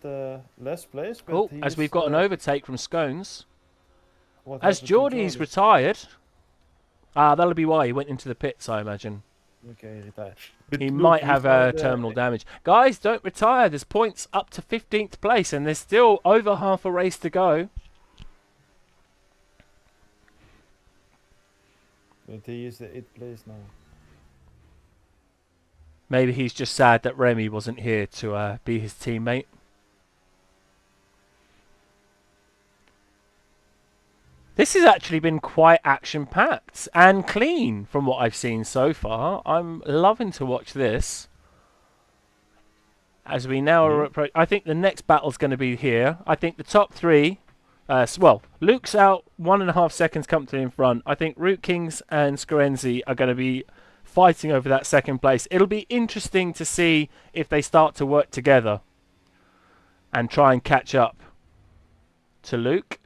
the last place. But as we've got an overtake from Scones. As Geordie's retired. That'll be why he went into the pits, I imagine. Okay, retired. He might have terminal damage. Guys, don't retire. There's points up to 15th place, and there's still over half a race to go. But he is the 8th place now. Maybe he's just sad that Remy wasn't here to be his teammate. This has actually been quite action-packed and clean from what I've seen so far. I'm loving to watch this. As we now approach, I think the next battle's going to be here. I think the top three... Luke's out 1.5 seconds comfortably in front. I think Root Kings and Scorenzi are going to be fighting over that second place. It'll be interesting to see if they start to work together and try and catch up to Luke.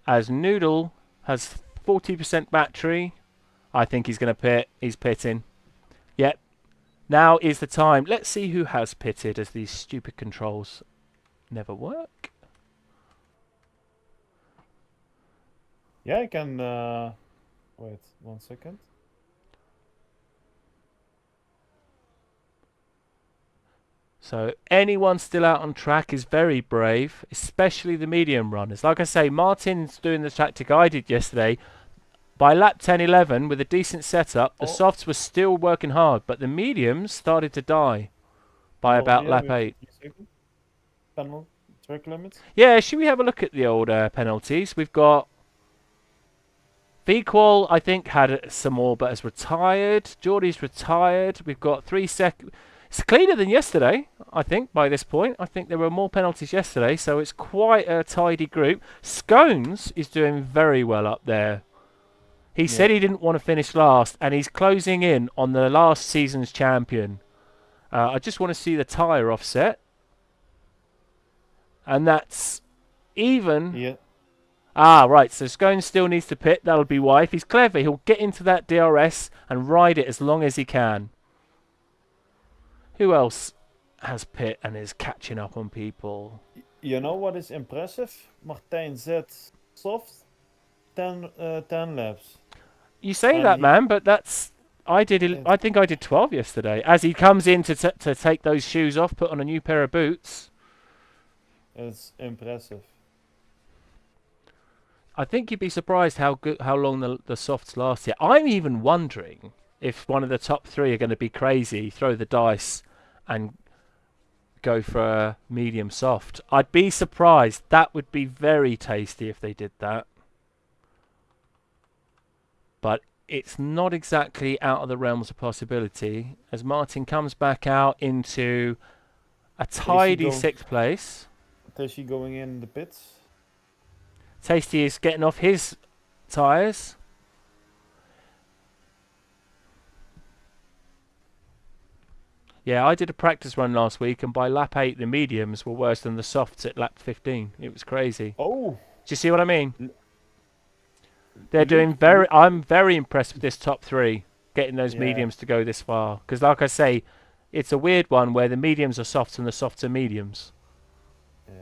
As Noodle has 40% battery, I think he's going to pit. He's pitting. Yep. Now is the time. Let's see who has pitted, as these stupid controls never work. Yeah, I can... wait, 1 second. So anyone still out on track is very brave, especially the medium runners. Like I say, Martin's doing the tactic I did yesterday. By lap 10-11, with a decent setup, the softs were still working hard, but the mediums started to die by about lap 8. Penalty, track limits? Yeah, should we have a look at the old penalties? We've got... V-Qual, I think, had some more, but has retired. Geordie's retired. We've got 3 seconds. It's cleaner than yesterday, I think, by this point. I think there were more penalties yesterday, so it's quite a tidy group. Scones is doing very well up there. He said he didn't want to finish last, and he's closing in on the last season's champion. I just want to see the tyre offset. And that's even... Yeah. Right, so Scones still needs to pit. That'll be why. If he's clever, he'll get into that DRS and ride it as long as he can. Who else has pit and is catching up on people? You know what is impressive? Martijn Z soft 10 laps, You say and that, he man, but that's it, I think I did 12 yesterday. As he comes in to take those shoes off, put on a new pair of boots. it's impressive. I think you'd be surprised how long the softs last here. I'm even wondering if one of the top three are going to be crazy, throw the dice, and go for a medium soft. I'd be surprised. That would be very tasty if they did that. But it's not exactly out of the realms of possibility as Martin comes back out into a Tasty tidy go, 6th place. Tasty going in the pits. Tasty is getting off his tyres. Yeah, I did a practice run last week, and by lap 8, the mediums were worse than the softs at lap 15. It was crazy. Oh, Do you see what I mean? l- They're doing look, I'm very impressed with this top three, getting those yeah, mediums to go this far. Because, like I say, it's a weird one where the mediums are softs and the softs are mediums. yeah.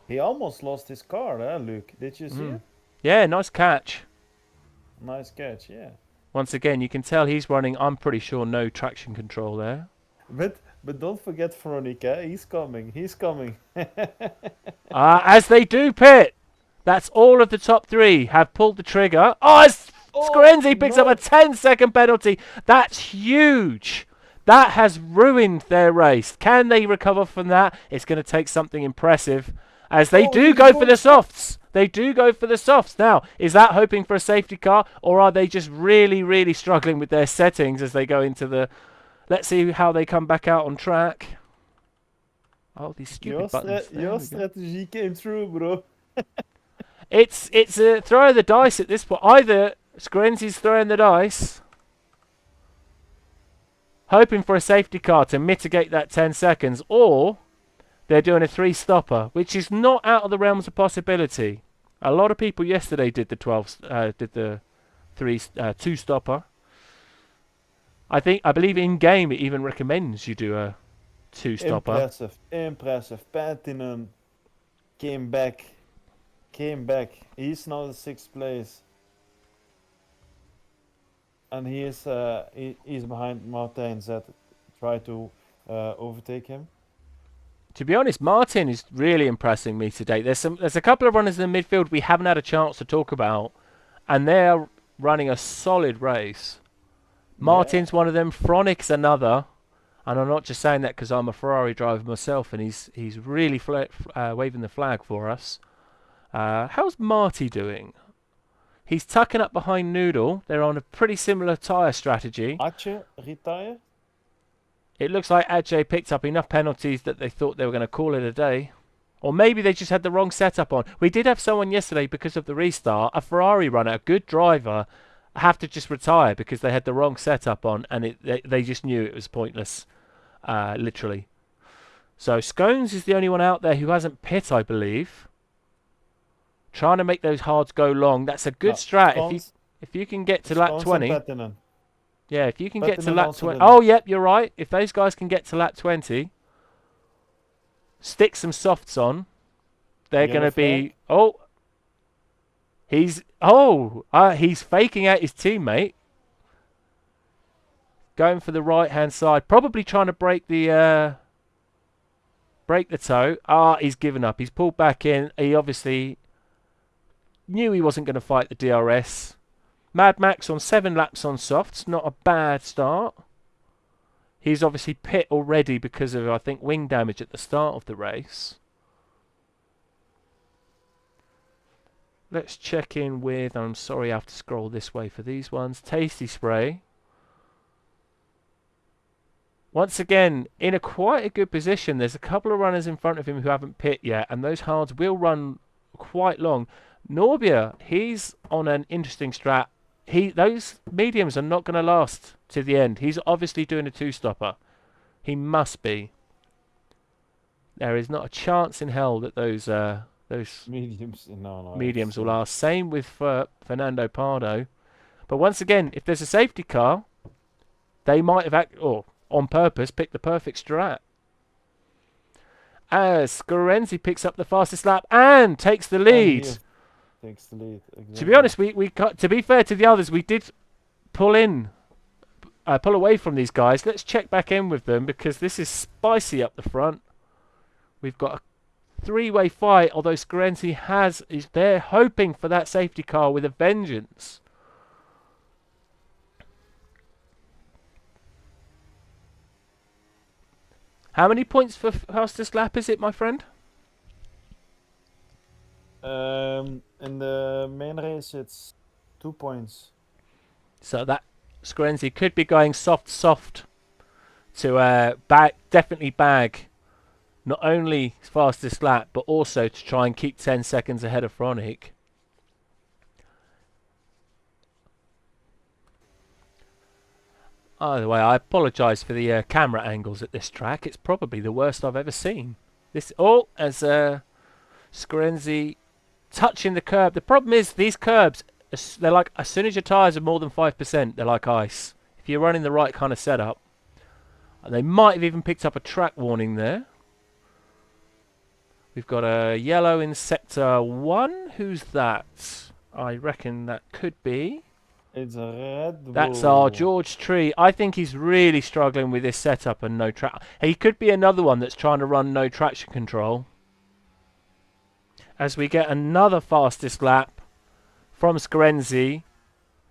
He almost lost his car, Luke. Did you see Mm. it? Yeah, nice catch. Nice catch, yeah. Once again, you can tell he's running, I'm pretty sure, no traction control there. But don't forget Veronica. He's coming. He's coming. As they do pit. That's all of the top three have pulled the trigger. Oh, Oh Scorenzi picks up a no! 10-second penalty. That's huge. That has ruined their race. Can they recover from that? It's going to take something impressive. As they Oh, do he's go for going the soft. softs. They do go for the softs. Now, is that hoping for a safety car? Or are they just really, really struggling with their settings as they go into the... Let's see how they come back out on track. Oh, these stupid buttons. There Your we go. strategy came through, bro. It's a throw of the dice at this point. Either Scorenzi's throwing the dice, hoping for a safety car to mitigate that 10 seconds, or they're doing a 3-stopper, which is not out of the realms of possibility. A lot of people yesterday did the 2-stopper. I believe in game it even recommends you do a 2-stopper. Impressive. Patinen came back. He's now the 6th place. And he's behind Martijn that try to overtake him. To be honest, Martin is really impressing me today. There's a couple of runners in the midfield we haven't had a chance to talk about, and they're running a solid race. Martin's one of them. Fronic's another, and I'm not just saying that because I'm a Ferrari driver myself, and he's really waving the flag for us. How's Marty doing? He's tucking up behind Noodle. They're on a pretty similar tyre strategy. Atje retire? It looks like Ajay picked up enough penalties that they thought they were going to call it a day. Or maybe they just had the wrong setup on. We did have someone yesterday, because of the restart, a Ferrari runner, a good driver, have to just retire because they had the wrong setup on, and they just knew it was pointless, literally. So Scones is the only one out there who hasn't pit, I believe. Trying to make those hards go long. That's a good strat. If you can get to lap 20. Yeah, if you can get to lap 20. Oh, yep, you're right. If those guys can get to lap 20, stick some softs on, they're going to be... He's faking out his teammate. Going for the right-hand side. Probably trying to break the toe. He's given up. He's pulled back in. He obviously knew he wasn't going to fight the DRS. Mad Max on 7 laps on softs. Not a bad start. He's obviously pit already because of, I think, wing damage at the start of the race. Let's check in with... I'm sorry I have to scroll this way for these ones. Tasty Spray. Once again, in quite a good position. There's a couple of runners in front of him who haven't pit yet, and those hards will run quite long. Norbia, he's on an interesting strat. Those mediums are not going to last to the end. He's obviously doing a 2-stopper. He must be. There is not a chance in hell that those mediums will last. Same with Fernando Pardo. But once again, if there's a safety car, they might have on purpose picked the perfect strat. As Scorenzi picks up the fastest lap and takes the lead. takes the lead. To be Exactly. honest, to be fair to the others, we did pull away from these guys. Let's check back in with them because this is spicy up the front. We've got a three-way fight, although Scarenzi they're hoping for that safety car with a vengeance. How many points for fastest lap is it, my friend? In the main race, it's 2 points. So that Scarenzi could be going soft to definitely bag not only fastest lap, but also to try and keep 10 seconds ahead of Fronic. By the way, I apologise for the camera angles at this track. It's probably the worst I've ever seen. As Scarenzi touching the curb. The problem is these curbs, they're like, as soon as your tyres are more than 5%, they're like ice. If you're running the right kind of setup. And they might have even picked up a track warning there. We've got a yellow in sector 1. Who's that? I reckon that could be. It's a Red Bull. That's our George Tree. I think he's really struggling with this setup and no track. He could be another one that's trying to run no traction control. As we get another fastest lap from Scarenzi.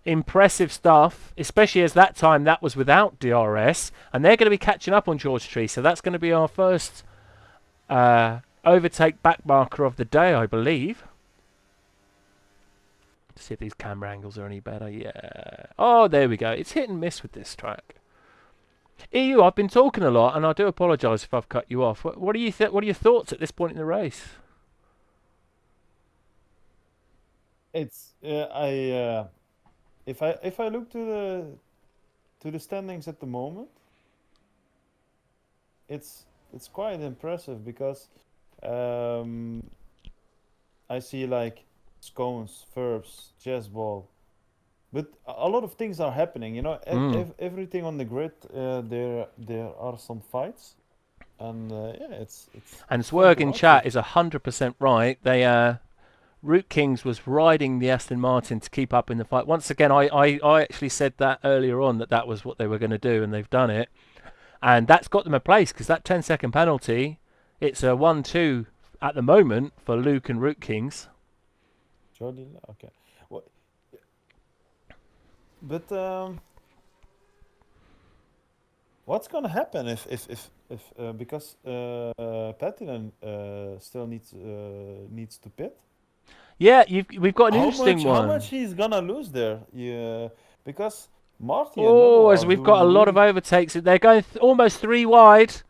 Impressive stuff, especially as that time that was without DRS. And they're going to be catching up on George Tree. So that's going to be our first overtake back marker of the day, I believe. Let's see if these camera angles are any better. Yeah. Oh, there we go. It's hit and miss with this track. EU, I've been talking a lot, and I do apologise if I've cut you off. What are your thoughts at this point in the race? It's if I look to the standings at the moment, it's quite impressive because I see like scones, verbs, chess ball, but a lot of things are happening. You know, everything on the grid. There are some fights, and yeah, it's. And fun to Swerg in watch chat it. is 100% right. They Root Kings was riding the Aston Martin to keep up in the fight. Once again, I actually said that earlier on that was what they were going to do, and they've done it. And that's got them a place because that 10-second penalty, it's a 1-2 at the moment for Luke and Root Kings. Jordi, okay. Well, but what's gonna happen if because Pattinen still needs to pit? Yeah, we've got an interesting How one. much he's gonna lose there? Yeah, because Marty and Oh, Lolo as are we've got a doing lot of overtakes. They're going almost 3 wide.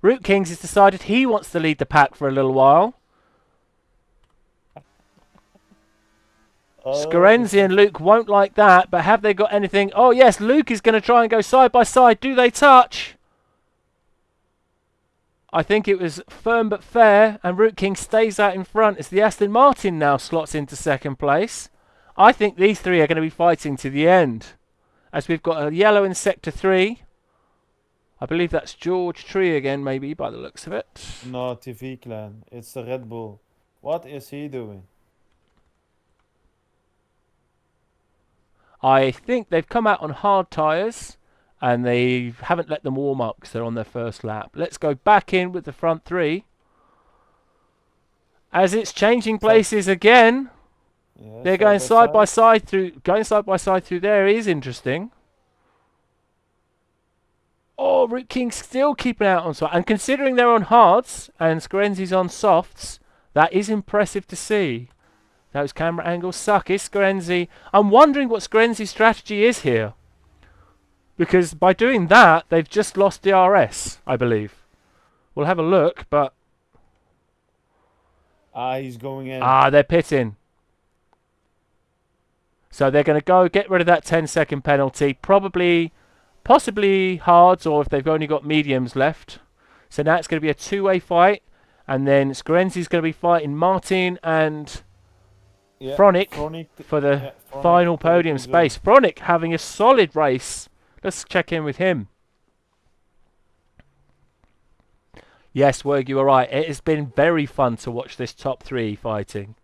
Root Kings has decided he wants to lead the pack for a little while. Scarenzi and Luke won't like that, but have they got anything? Oh, yes, Luke is going to try and go side by side. Do they touch? I think it was firm but fair, and Root King stays out in front as the Aston Martin now slots into second place. I think these three are going to be fighting to the end, as we've got a yellow in sector 3. I believe that's George Tree again, maybe, by the looks of it. No, TV Clan. It's the Red Bull. What is he doing? I think they've come out on hard tyres and they haven't let them warm up because they're on their first lap. Let's go back in with the front 3. As it's changing places again. Yeah, They're going side by side through. Going side by side through there is interesting. Oh, Root King's still keeping out on soft. And considering they're on hards and Scarenzi's on softs, that is impressive to see. Those camera angles suck. Is Scarenzi? I'm wondering what Scarenzi's strategy is here. Because by doing that, they've just lost DRS, I believe. We'll have a look, but... he's going in. They're pitting. So they're going to go get rid of that 10-second penalty. Possibly hards, or if they've only got mediums left. So now it's going to be a 2-way fight. And then Scarenzi's going to be fighting Martin and... Fronic for the final podium space. Fronic having a solid race. Let's check in with him. Yes, Werg, you are right. It has been very fun to watch this top 3 fighting.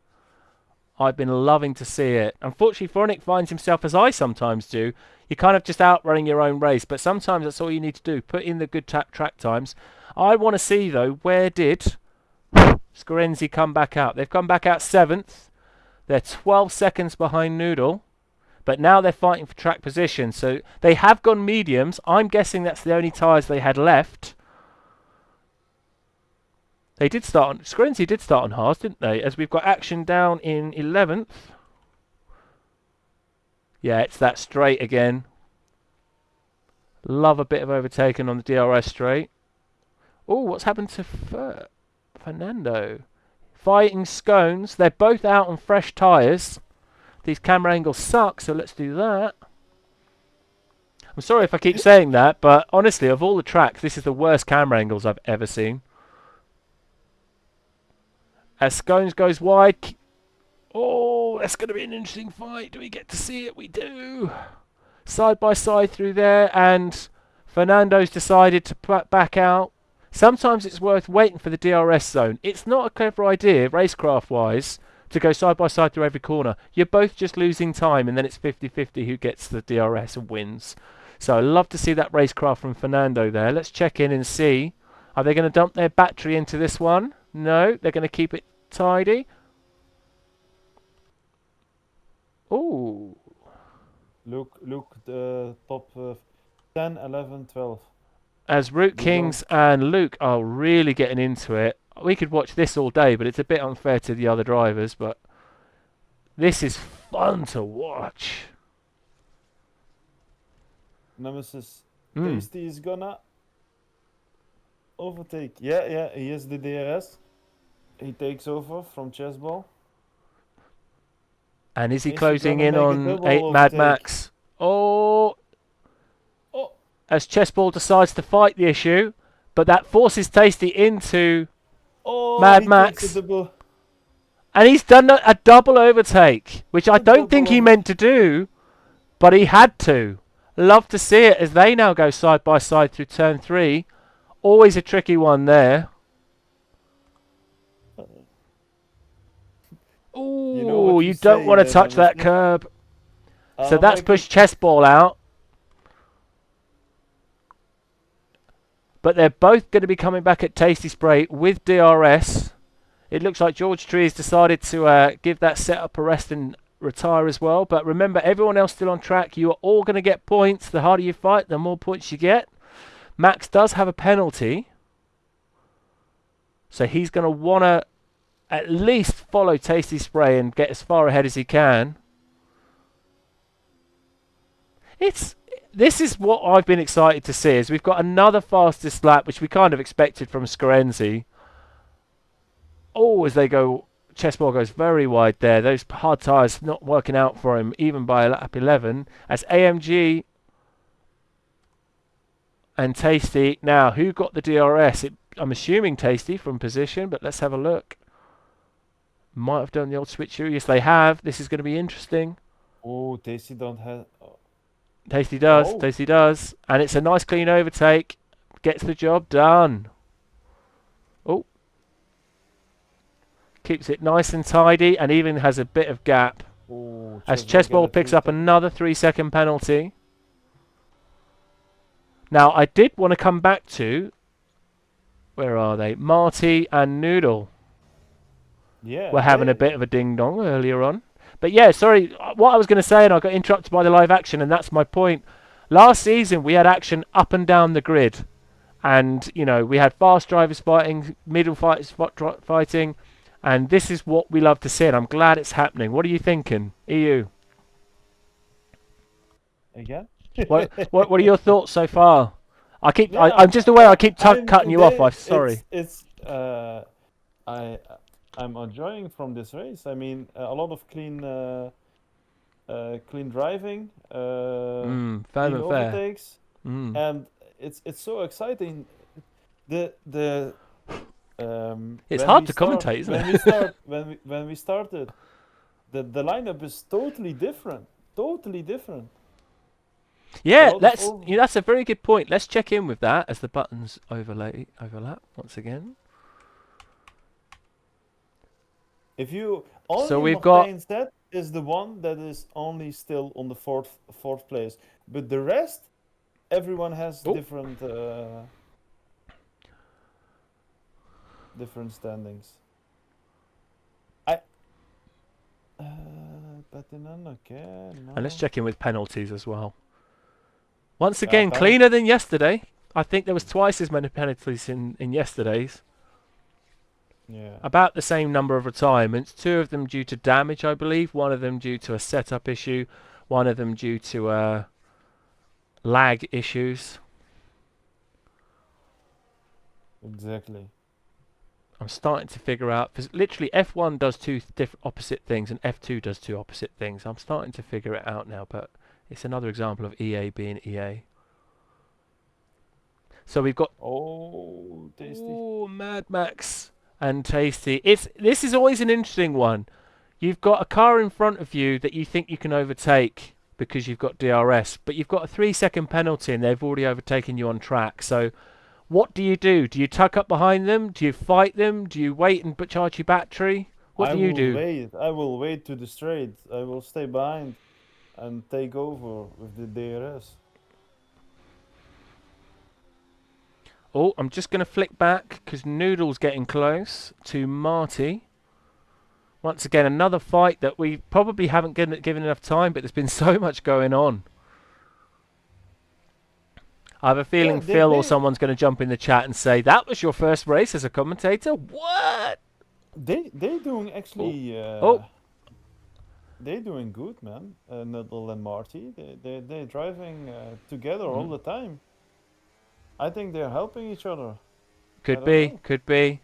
I've been loving to see it. Unfortunately, Fronic finds himself, as I sometimes do, you're kind of just outrunning your own race, but sometimes that's all you need to do. Put in the good track times. I want to see, though, where did Scorenzi come back out? They've come back out 7th. They're 12 seconds behind Noodle, but now they're fighting for track position. So they have gone mediums. I'm guessing that's the only tyres they had left. They did start on... Scorenzi did start on hards, didn't they? As we've got action down in 11th. Yeah, it's that straight again. Love a bit of overtaking on the DRS straight. Oh, what's happened to Fernando? Fighting Scones. They're both out on fresh tyres. These camera angles suck, so let's do that. I'm sorry if I keep saying that, but honestly, of all the tracks, this is the worst camera angles I've ever seen. As Scones goes wide. Oh, that's going to be an interesting fight. Do we get to see it? We do. Side by side through there, and Fernando's decided to put back out. Sometimes it's worth waiting for the DRS zone. It's not a clever idea, racecraft-wise, to go side by side through every corner. You're both just losing time, and then it's 50-50 who gets the DRS and wins. So I love to see that racecraft from Fernando there. Let's check in and see. Are they going to dump their battery into this one? No, they're going to keep it tidy. Ooh. Look, the top 10, 11, 12. As Root Kings and Luke are really getting into it. We could watch this all day, but it's a bit unfair to the other drivers. But this is fun to watch. Nemesis Tasty is gonna overtake. Yeah, he is the DRS. He takes over from Chessball. And is he closing in on 8 Mad overtake? Max? Oh! As Chessball decides to fight the issue, but that forces Tasty into Mad Max. And he's done a double overtake, which I don't think he meant to do, but he had to. Love to see it as they now go side by side through turn 3. Always a tricky one there. Ooh, you don't want to touch that curb. So that's pushed Chessball out. But they're both going to be coming back at Tasty Spray with DRS. It looks like George Tree has decided to give that setup a rest and retire as well. But remember, everyone else still on track. You are all going to get points. The harder you fight, the more points you get. Max does have a penalty. So he's going to want to at least follow Tasty Spray and get as far ahead as he can. This is what I've been excited to see, is we've got another fastest lap, which we kind of expected from Scorenzi. Oh, as they go, Chessball goes very wide there. Those hard tyres not working out for him, even by lap 11. As AMG and Tasty. Now, who got the DRS? I'm assuming Tasty from position, but let's have a look. Might have done the old switcheroo. Yes, they have. This is going to be interesting. Oh, Tasty don't have... Tasty does. Oh. Tasty does. And it's a nice clean overtake. Gets the job done. Oh. Keeps it nice and tidy and even has a bit of gap. Oh, as Chessball picks up another 3-second penalty. Now, I did want to come back to... Where are they? Marty and Noodle. Yeah. We're having a bit of a ding-dong earlier on. But yeah, sorry, what I was going to say, and I got interrupted by the live action, and that's my point. Last season, we had action up and down the grid. And, you know, we had fast drivers fighting, middle fighters fighting, and this is what we love to see, and I'm glad it's happening. What are you thinking, EU? Again? What are your thoughts so far? I'm just aware I keep cutting you off. Sorry. I'm enjoying from this race. I mean, a lot of clean driving, clean overtakes, and it's so exciting. It's hard to commentate, isn't it? When we started, the lineup is totally different. Totally different. Yeah, that's a very good point. Let's check in with that as the buttons overlap once again. If you So only we've got Martijn Zet is the one that is only still on the fourth place, but the rest, everyone has oh, different standings. I okay, and let's no. check in with penalties as well. Once Yeah, again, cleaner than yesterday. I think there was twice as many penalties in yesterday's. yeah, About the same number of retirements. 2 of them due to damage, I believe. 1 of them due to a setup issue. 1 of them due to lag issues. exactly. I'm starting to figure out, because literally F1 does 2 different opposite things and F2 does 2 opposite things. I'm starting to figure it out now, but it's another example of EA being EA. So we've got Oh, tasty. Mad Max and Tasty. This is always an interesting one. You've got a car in front of you that you think you can overtake because you've got DRS, but you've got a 3-second penalty and they've already overtaken you on track. So what do you do? Do you tuck up behind them? Do you fight them? Do you wait and charge your battery? What I do you will do? wait. I will wait to the straight. I will stay behind and take over with the DRS. Oh, I'm just going to flick back because Noodle's getting close to Marty. Once again, another fight that we probably haven't given enough time, but there's been so much going on. I have a Yeah, feeling Phil or someone's going to jump in the chat and say, that was your first race as a commentator? What? they doing Oh, actually oh. they doing good, man. Nuddle and Marty, they're driving together all the time. I think they're helping each other. I Could don't be, know. could be.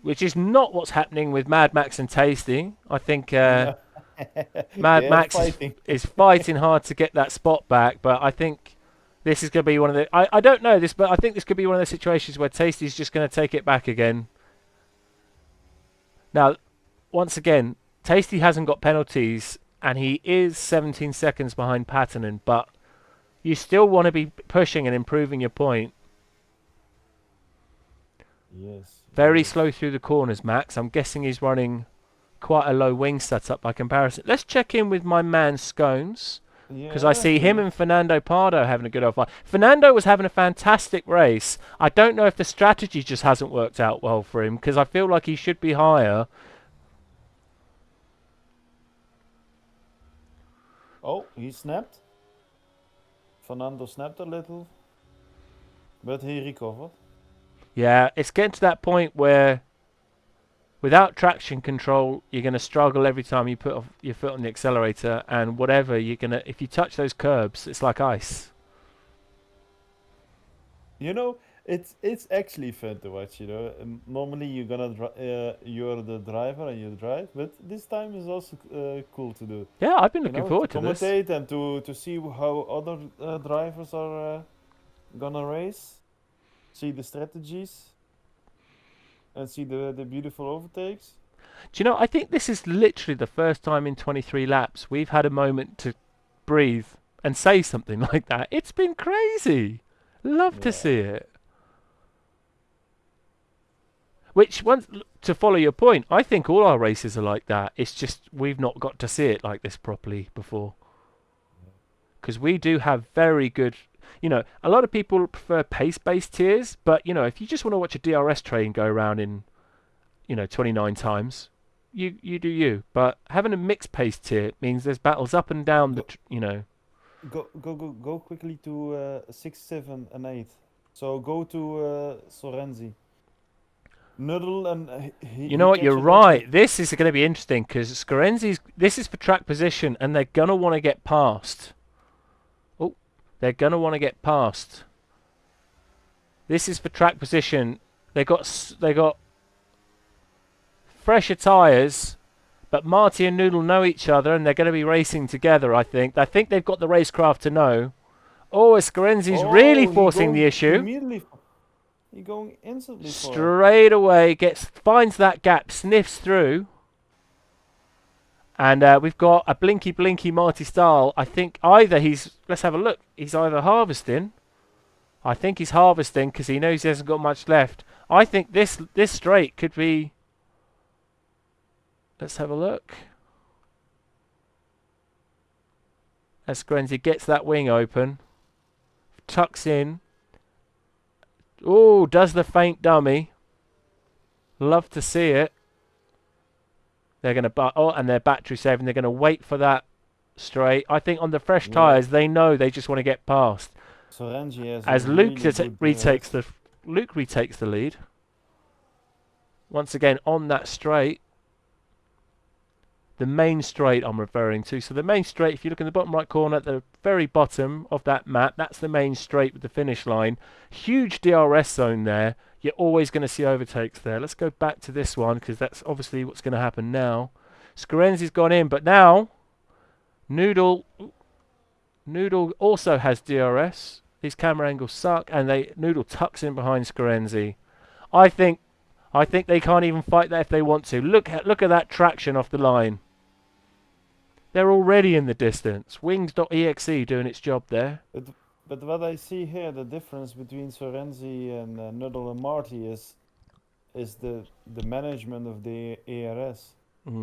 Which is not what's happening with Mad Max and Tasty. I think No. Mad They're Max fighting. is fighting hard to get that spot back, but I think this is going to be one of the... I don't know this, but I think this could be one of those situations where Tasty's just going to take it back again. Now, once again, Tasty hasn't got penalties, and he is 17 seconds behind Patterson, but you still want to be pushing and improving your point. Yes. Very yes. slow through the corners, Max. I'm guessing he's running quite a low wing setup by comparison. Let's check in with my man Scones, because I see him and Fernando Pardo having a good old fight. Fernando was having a fantastic race. I don't know if the strategy just hasn't worked out well for him, because I feel like he should be higher. Oh, he snapped. Fernando snapped a little, but he recovered. Yeah, it's getting to that point where without traction control, you're going to struggle every time you put your foot on the accelerator, and whatever you're going to, if you touch those curbs, it's like ice. You know, it's actually fun to watch. You know, normally you're the driver and you drive, but this time is also cool to do. Yeah, I've been You looking know, to forward to this. commentate and to see how other drivers are gonna race, see the strategies, and see the beautiful overtakes. Do you know, I think this is literally the first time in 23 laps we've had a moment to breathe and say something like that. It's been crazy. Love to Yeah. see it. Which, to follow your point, I think all our races are like that. It's just we've not got to see it like this properly before. Because we do have very good... You know, a lot of people prefer pace-based tiers, but, you know, if you just want to watch a DRS train go around in, 29 times, you do you. But having a mixed pace tier means there's battles up and down Go quickly to 6, 7, and 8. So go to Sorenzi. Nuddle and You know what? You're catches up right. This is going to be interesting because Scorenzi's. This is for track position, and they're going to want to get past. Oh, they're going to want to get past. This is for track position. They got fresher tyres, but Marty and Noodle know each other, and they're going to be racing together. I think. I think they've got the racecraft to know. Oh, Scorenzi's really forcing the issue. Immediately. He's going instantly for it. Straight away, finds that gap, sniffs through. And we've got a blinky Marty Stahl. I think either let's have a look. He's either harvesting. I think he's harvesting because he knows he hasn't got much left. I think this straight could be... Let's have a look. As Skrenzi gets that wing open, tucks in. Oh, does the faint dummy. Love to see it. They're going to, and they're battery saving. They're going to wait for that straight. I think on the fresh tyres, they know they just want to get past. So Renji has As a Luke really retakes the lead. Once again on that straight. The main straight I'm referring to. So the main straight, if you look in the bottom right corner at the very bottom of that map, that's the main straight with the finish line. Huge DRS zone there. You're always going to see overtakes there. Let's go back to this one because that's obviously what's going to happen now. Skrenzi's gone in, but now Noodle also has DRS. These camera angles suck, and Noodle tucks in behind Skrenzi. I think they can't even fight that if they want to. Look at that traction off the line. They're already in the distance. Wings.exe doing its job there. But what I see here, the difference between Sorenzi and Nuddle and Marty is the management of the ARS.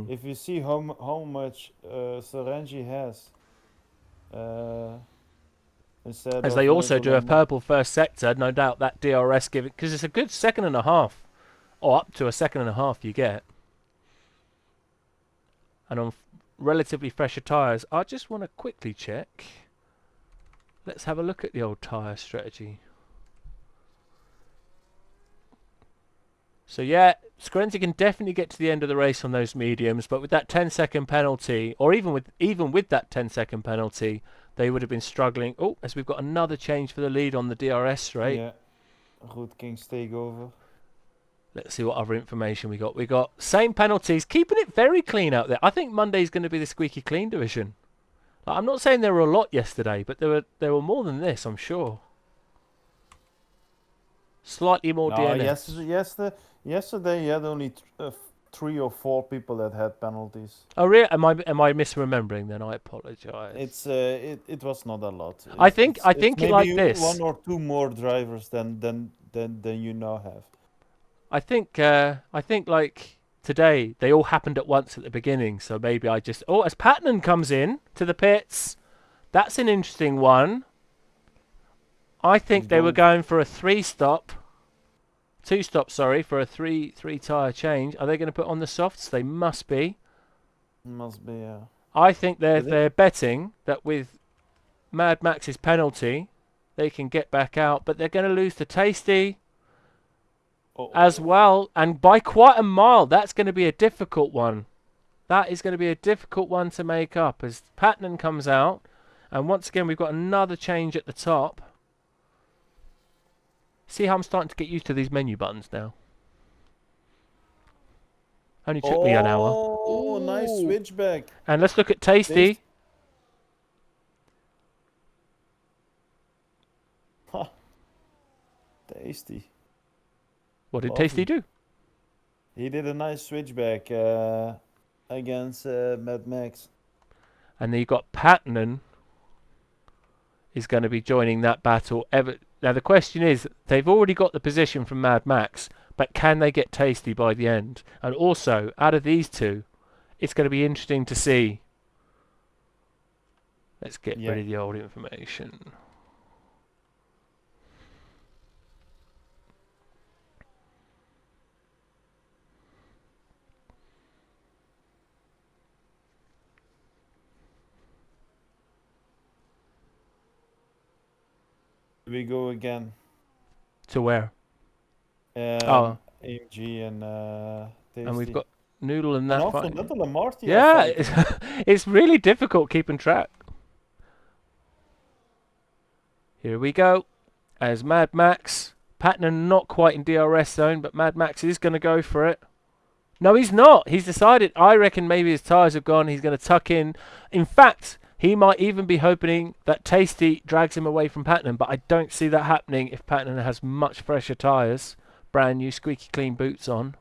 If you see how much Sorenzi has, instead as of they also Nuddle do a and purple first sector, no doubt that DRS giving, because it's a good second and a half, or up to a second and a half you get. And on relatively fresher tyres, I just want to quickly check. Let's have a look at the old tyre strategy. So yeah, Skrenzi can definitely get to the end of the race on those mediums, but with that 10-second penalty, or even with that 10-second penalty, they would have been struggling. Oh, as we've got another change for the lead on the DRS straight. Yeah, Root King's takeover. Let's see what other information we got. We got same penalties, keeping it very clean out there. I think Monday's going to be the squeaky clean division. Like, I'm not saying there were a lot yesterday, but there were more than this, I'm sure. Slightly more DNF. Yesterday you had only 3 or 4 people that had penalties. Oh, really? Am I misremembering? Then I apologise. It was not a lot. I think maybe like this. 1 or 2 more drivers than you now have. I think like today they all happened at once at the beginning, so maybe I just as Patton comes in to the pits, that's an interesting one. I think they were going for a 2-stop, for a 3 tyre change. Are they going to put on the softs? They must be. Must be, yeah. I think they're betting that with Mad Max's penalty, they can get back out, but they're going to lose to Tasty. As well, and by quite a mile. That's going to be a difficult one. That is going to be a difficult one to make up as Patton comes out, and once again we've got another change at the top. See how I'm starting to get used to these menu buttons now. Only took me an hour. Oh, nice switchback. And let's look at Tasty. Tasty. What did Tasty do? He did a nice switchback against Mad Max. And then you got Patton is going to be joining that battle. Now the question is, they've already got the position from Mad Max, but can they get Tasty by the end? And also, out of these two, it's going to be interesting to see. Let's get rid of the old information. We go again. To where? AMG and Tasty. And we've got Noodle in that fight. Noodle and Marty. Yeah, it's really difficult keeping track. Here we go. As Mad Max. Patton not quite in DRS zone, but Mad Max is going to go for it. No, he's not. He's decided. I reckon maybe his tyres have gone. He's going to tuck in. In fact, he might even be hoping that Tasty drags him away from Patton, but I don't see that happening if Patton has much fresher tyres. Brand new squeaky clean boots on.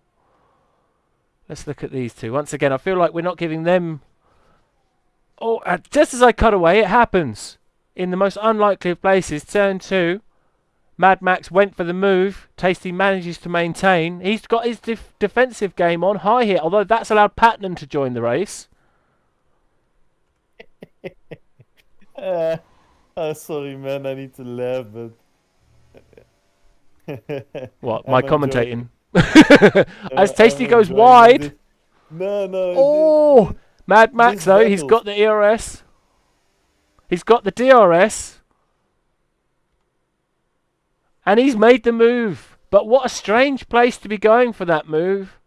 Let's look at these two. Once again, I feel like we're not giving them... Oh, just as I cut away, it happens. In the most unlikely of places, turn 2. Mad Max went for the move. Tasty manages to maintain. He's got his defensive game on high here, although that's allowed Patton to join the race. Oh, sorry, man. I need to laugh, but What? My I'm commentating? enjoying. As Tasty I'm goes enjoying wide. this. No. Oh! Mad Max, This though, he's battles. got the ERS. He's got the DRS. And he's made the move. But what a strange place to be going for that move.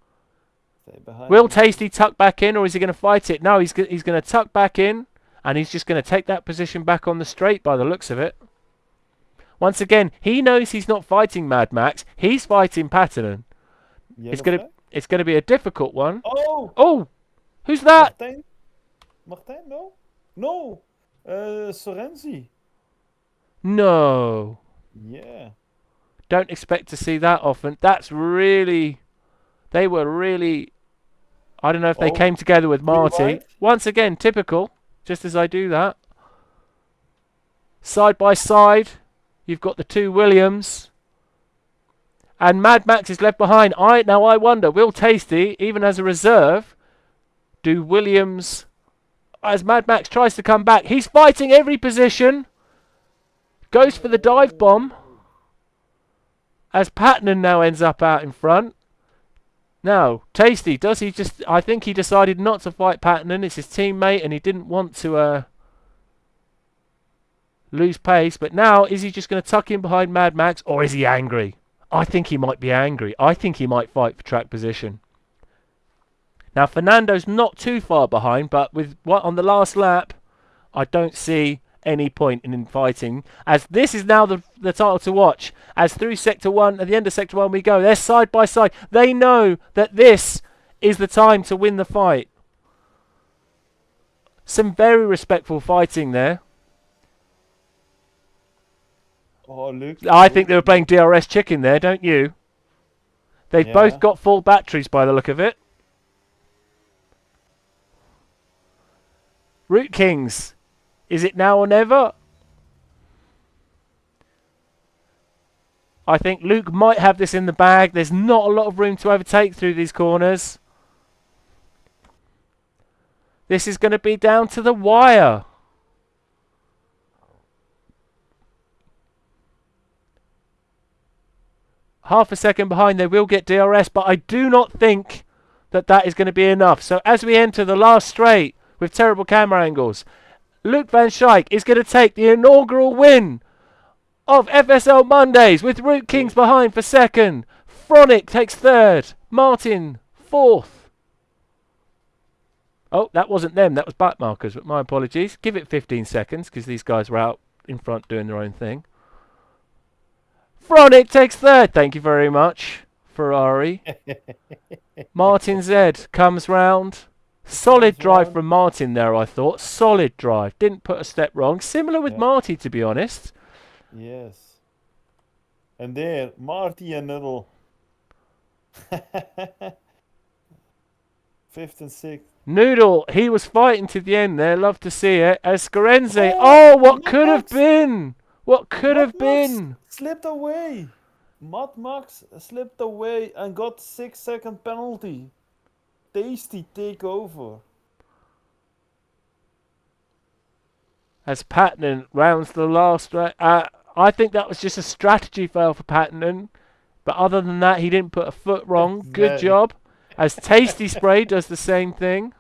Stay behind Will me. Tasty tuck back in, or is he going to fight it? No, he's going to tuck back in, and he's just going to take that position back on the straight by the looks of it. Once again, he knows he's not fighting Mad Max. He's fighting Patton. Yellow flag? It's going to be a difficult one. Oh! Oh! Who's that? Martijn? No? No! Sorenzi. No. Yeah. Don't expect to see that often. That's really... They were really... I don't know if they came together with Marty. Rewind. Once again, typical. Just as I do that. Side by side, you've got the two Williams. And Mad Max is left behind. Now I wonder, will Tasty, even as a reserve, do Williams... As Mad Max tries to come back, he's fighting every position. Goes for the dive bomb. As Patton now ends up out in front. Now, Tasty, does he just... I think he decided not to fight Patton. It's his teammate and he didn't want to lose pace. But now, is he just going to tuck in behind Mad Max, or is he angry? I think he might be angry. I think he might fight for track position. Now, Fernando's not too far behind, but with what on the last lap, I don't see any point in fighting, as this is now the title to watch. As through Sector 1, at the end of Sector 1 we go. They're side by side. They know that this is the time to win the fight. Some very respectful fighting there. Oh, look. I think they were playing DRS chicken there, don't you? They've both got full batteries by the look of it. Root Kings. Is it now or never? I think Luke might have this in the bag. There's not a lot of room to overtake through these corners. This is going to be down to the wire. Half a second behind, they will get DRS, but I do not think that that is going to be enough. So as we enter the last straight with terrible camera angles, Luke van Schaik is going to take the inaugural win of FSL Mondays with Root Kings behind for second. Fronic takes third. Martin fourth. Oh, that wasn't them. That was back markers, but my apologies. Give it 15 seconds because these guys were out in front doing their own thing. Fronic takes third. Thank you very much, Ferrari. Martin Z comes round. Solid drive from Martin there, I thought. Solid drive. Didn't put a step wrong. Similar with Marty, to be honest. Yes. And there, Marty and Noodle. Fifth and sixth. Noodle, he was fighting to the end there. Love to see it. As Scarenze. Oh, what could have been? What could have been? Slipped away. Mad Max slipped away and got 6-second penalty. Tasty take over. As Patton rounds the last... I think that was just a strategy fail for Patton. But other than that, he didn't put a foot wrong. Good job. As Tasty Spray does the same thing.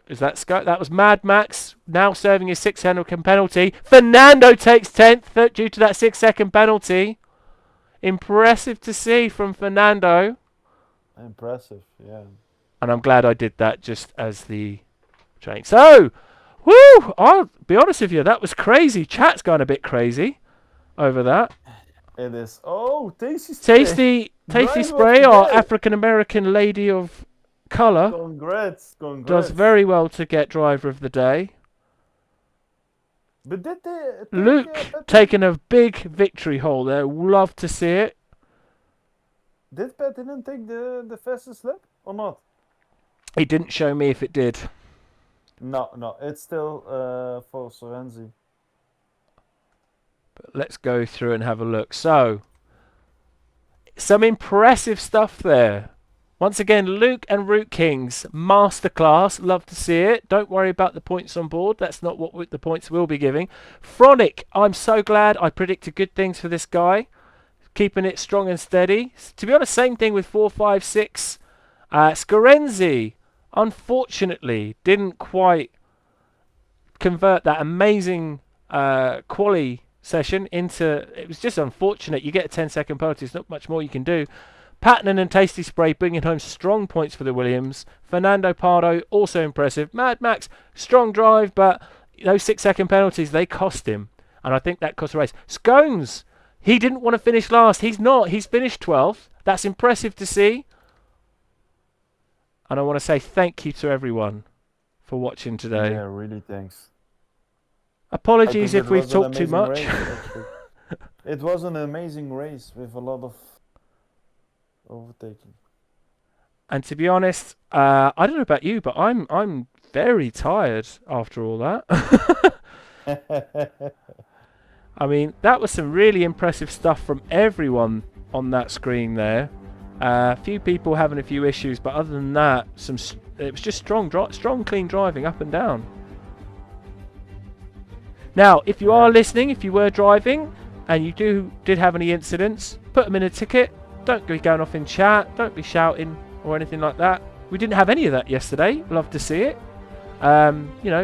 Is that Scott? That was Mad Max now serving his 6-second penalty. Fernando takes 10th due to that 6-second penalty. Impressive to see from Fernando. Impressive, yeah. And I'm glad I did that just as the train. So, woo! I'll be honest with you, that was crazy. Chat's gone a bit crazy over that. It is. Oh, Tasty Spray. Tasty Spray, our African American lady of colour. Congrats. Does very well to get driver of the day. But did they Luke taking a big victory hole there. Love to see it. Did Pat didn't take the fastest lap or not? He didn't show me if it did. No, it's still for Sorenzi. But let's go through and have a look. So, some impressive stuff there. Once again, Luke and Root Kings, masterclass. Love to see it. Don't worry about the points on board. That's not what the points we'll be giving. Fronic, I'm so glad. I predicted good things for this guy. Keeping it strong and steady. To be honest, same thing with 456. Scarenzi, unfortunately, didn't quite convert that amazing quali session into. It was just unfortunate. You get a 10-second penalty. There's not much more you can do. Patton and Tasty Spray bringing home strong points for the Williams. Fernando Pardo, also impressive. Mad Max, strong drive, but those 6-second penalties, they cost him. And I think that cost the race. Scones, he didn't want to finish last. He's not. He's finished 12th. That's impressive to see. And I want to say thank you to everyone for watching today. Yeah, really, thanks. Apologies if we've talked too much. It was an amazing race with a lot of overtaking. And to be honest, I don't know about you, but I'm very tired after all that. I mean, that was some really impressive stuff from everyone on that screen there. A few people having a few issues, but other than that, it was just strong, clean driving up and down. Now, if you are listening, if you were driving and you did have any incidents, put them in a ticket. Don't be going off in chat. Don't be shouting or anything like that. We didn't have any of that yesterday. Love to see it.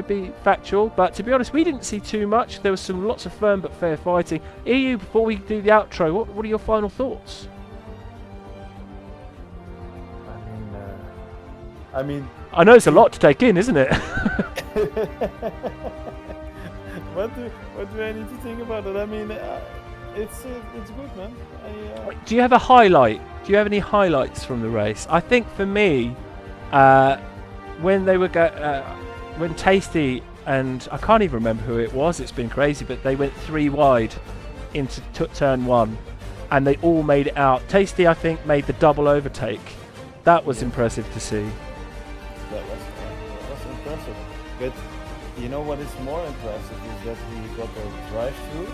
Be factual. But to be honest, we didn't see too much. There was lots of firm but fair fighting. EU, before we do the outro, what are your final thoughts? I mean, I know it's a lot to take in, isn't it? What do I need to think about it? I mean, it's good, man. Do you have a highlight? Do you have any highlights from the race? I think for me, when they were when Tasty and I can't even remember who it was. It's been crazy, but they went 3 wide into turn 1, and they all made it out. Tasty, I think, made the double overtake. That was impressive to see. That was impressive. But you know what is more impressive is that he got a drive-through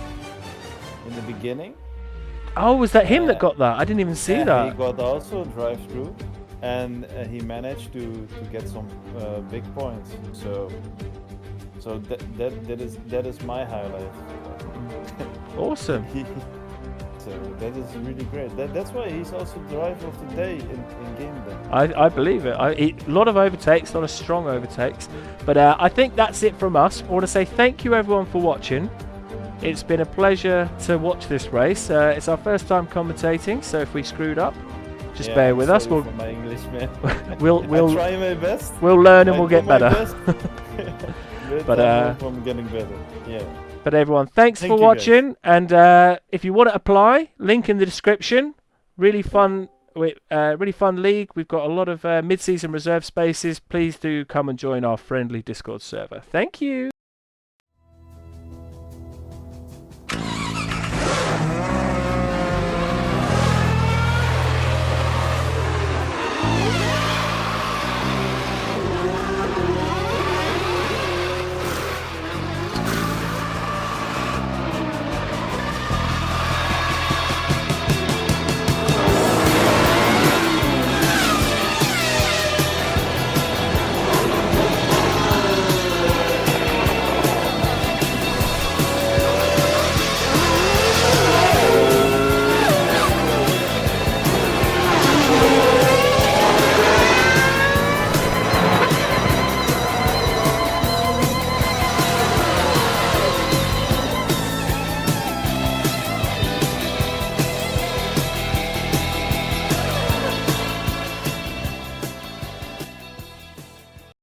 in the beginning. Oh, was that him that got that? I didn't even see that. He got also a drive-through, and he managed to get some big points. So that is my highlight. Awesome. So that is really great. That's why he's also driver of the day in game then. I believe it. A lot of overtakes, a lot of strong overtakes. But I think that's it from us. I want to say thank you everyone for watching. It's been a pleasure to watch this race. It's our first time commentating, so if we screwed up, just bear with us. We'll my English, man. we'll try my best. We'll learn and we'll get better. but I'm getting better. Yeah. But everyone, thanks for watching. And if you want to apply, link in the description. Really fun league. We've got a lot of mid-season reserve spaces. Please do come and join our friendly Discord server. Thank you.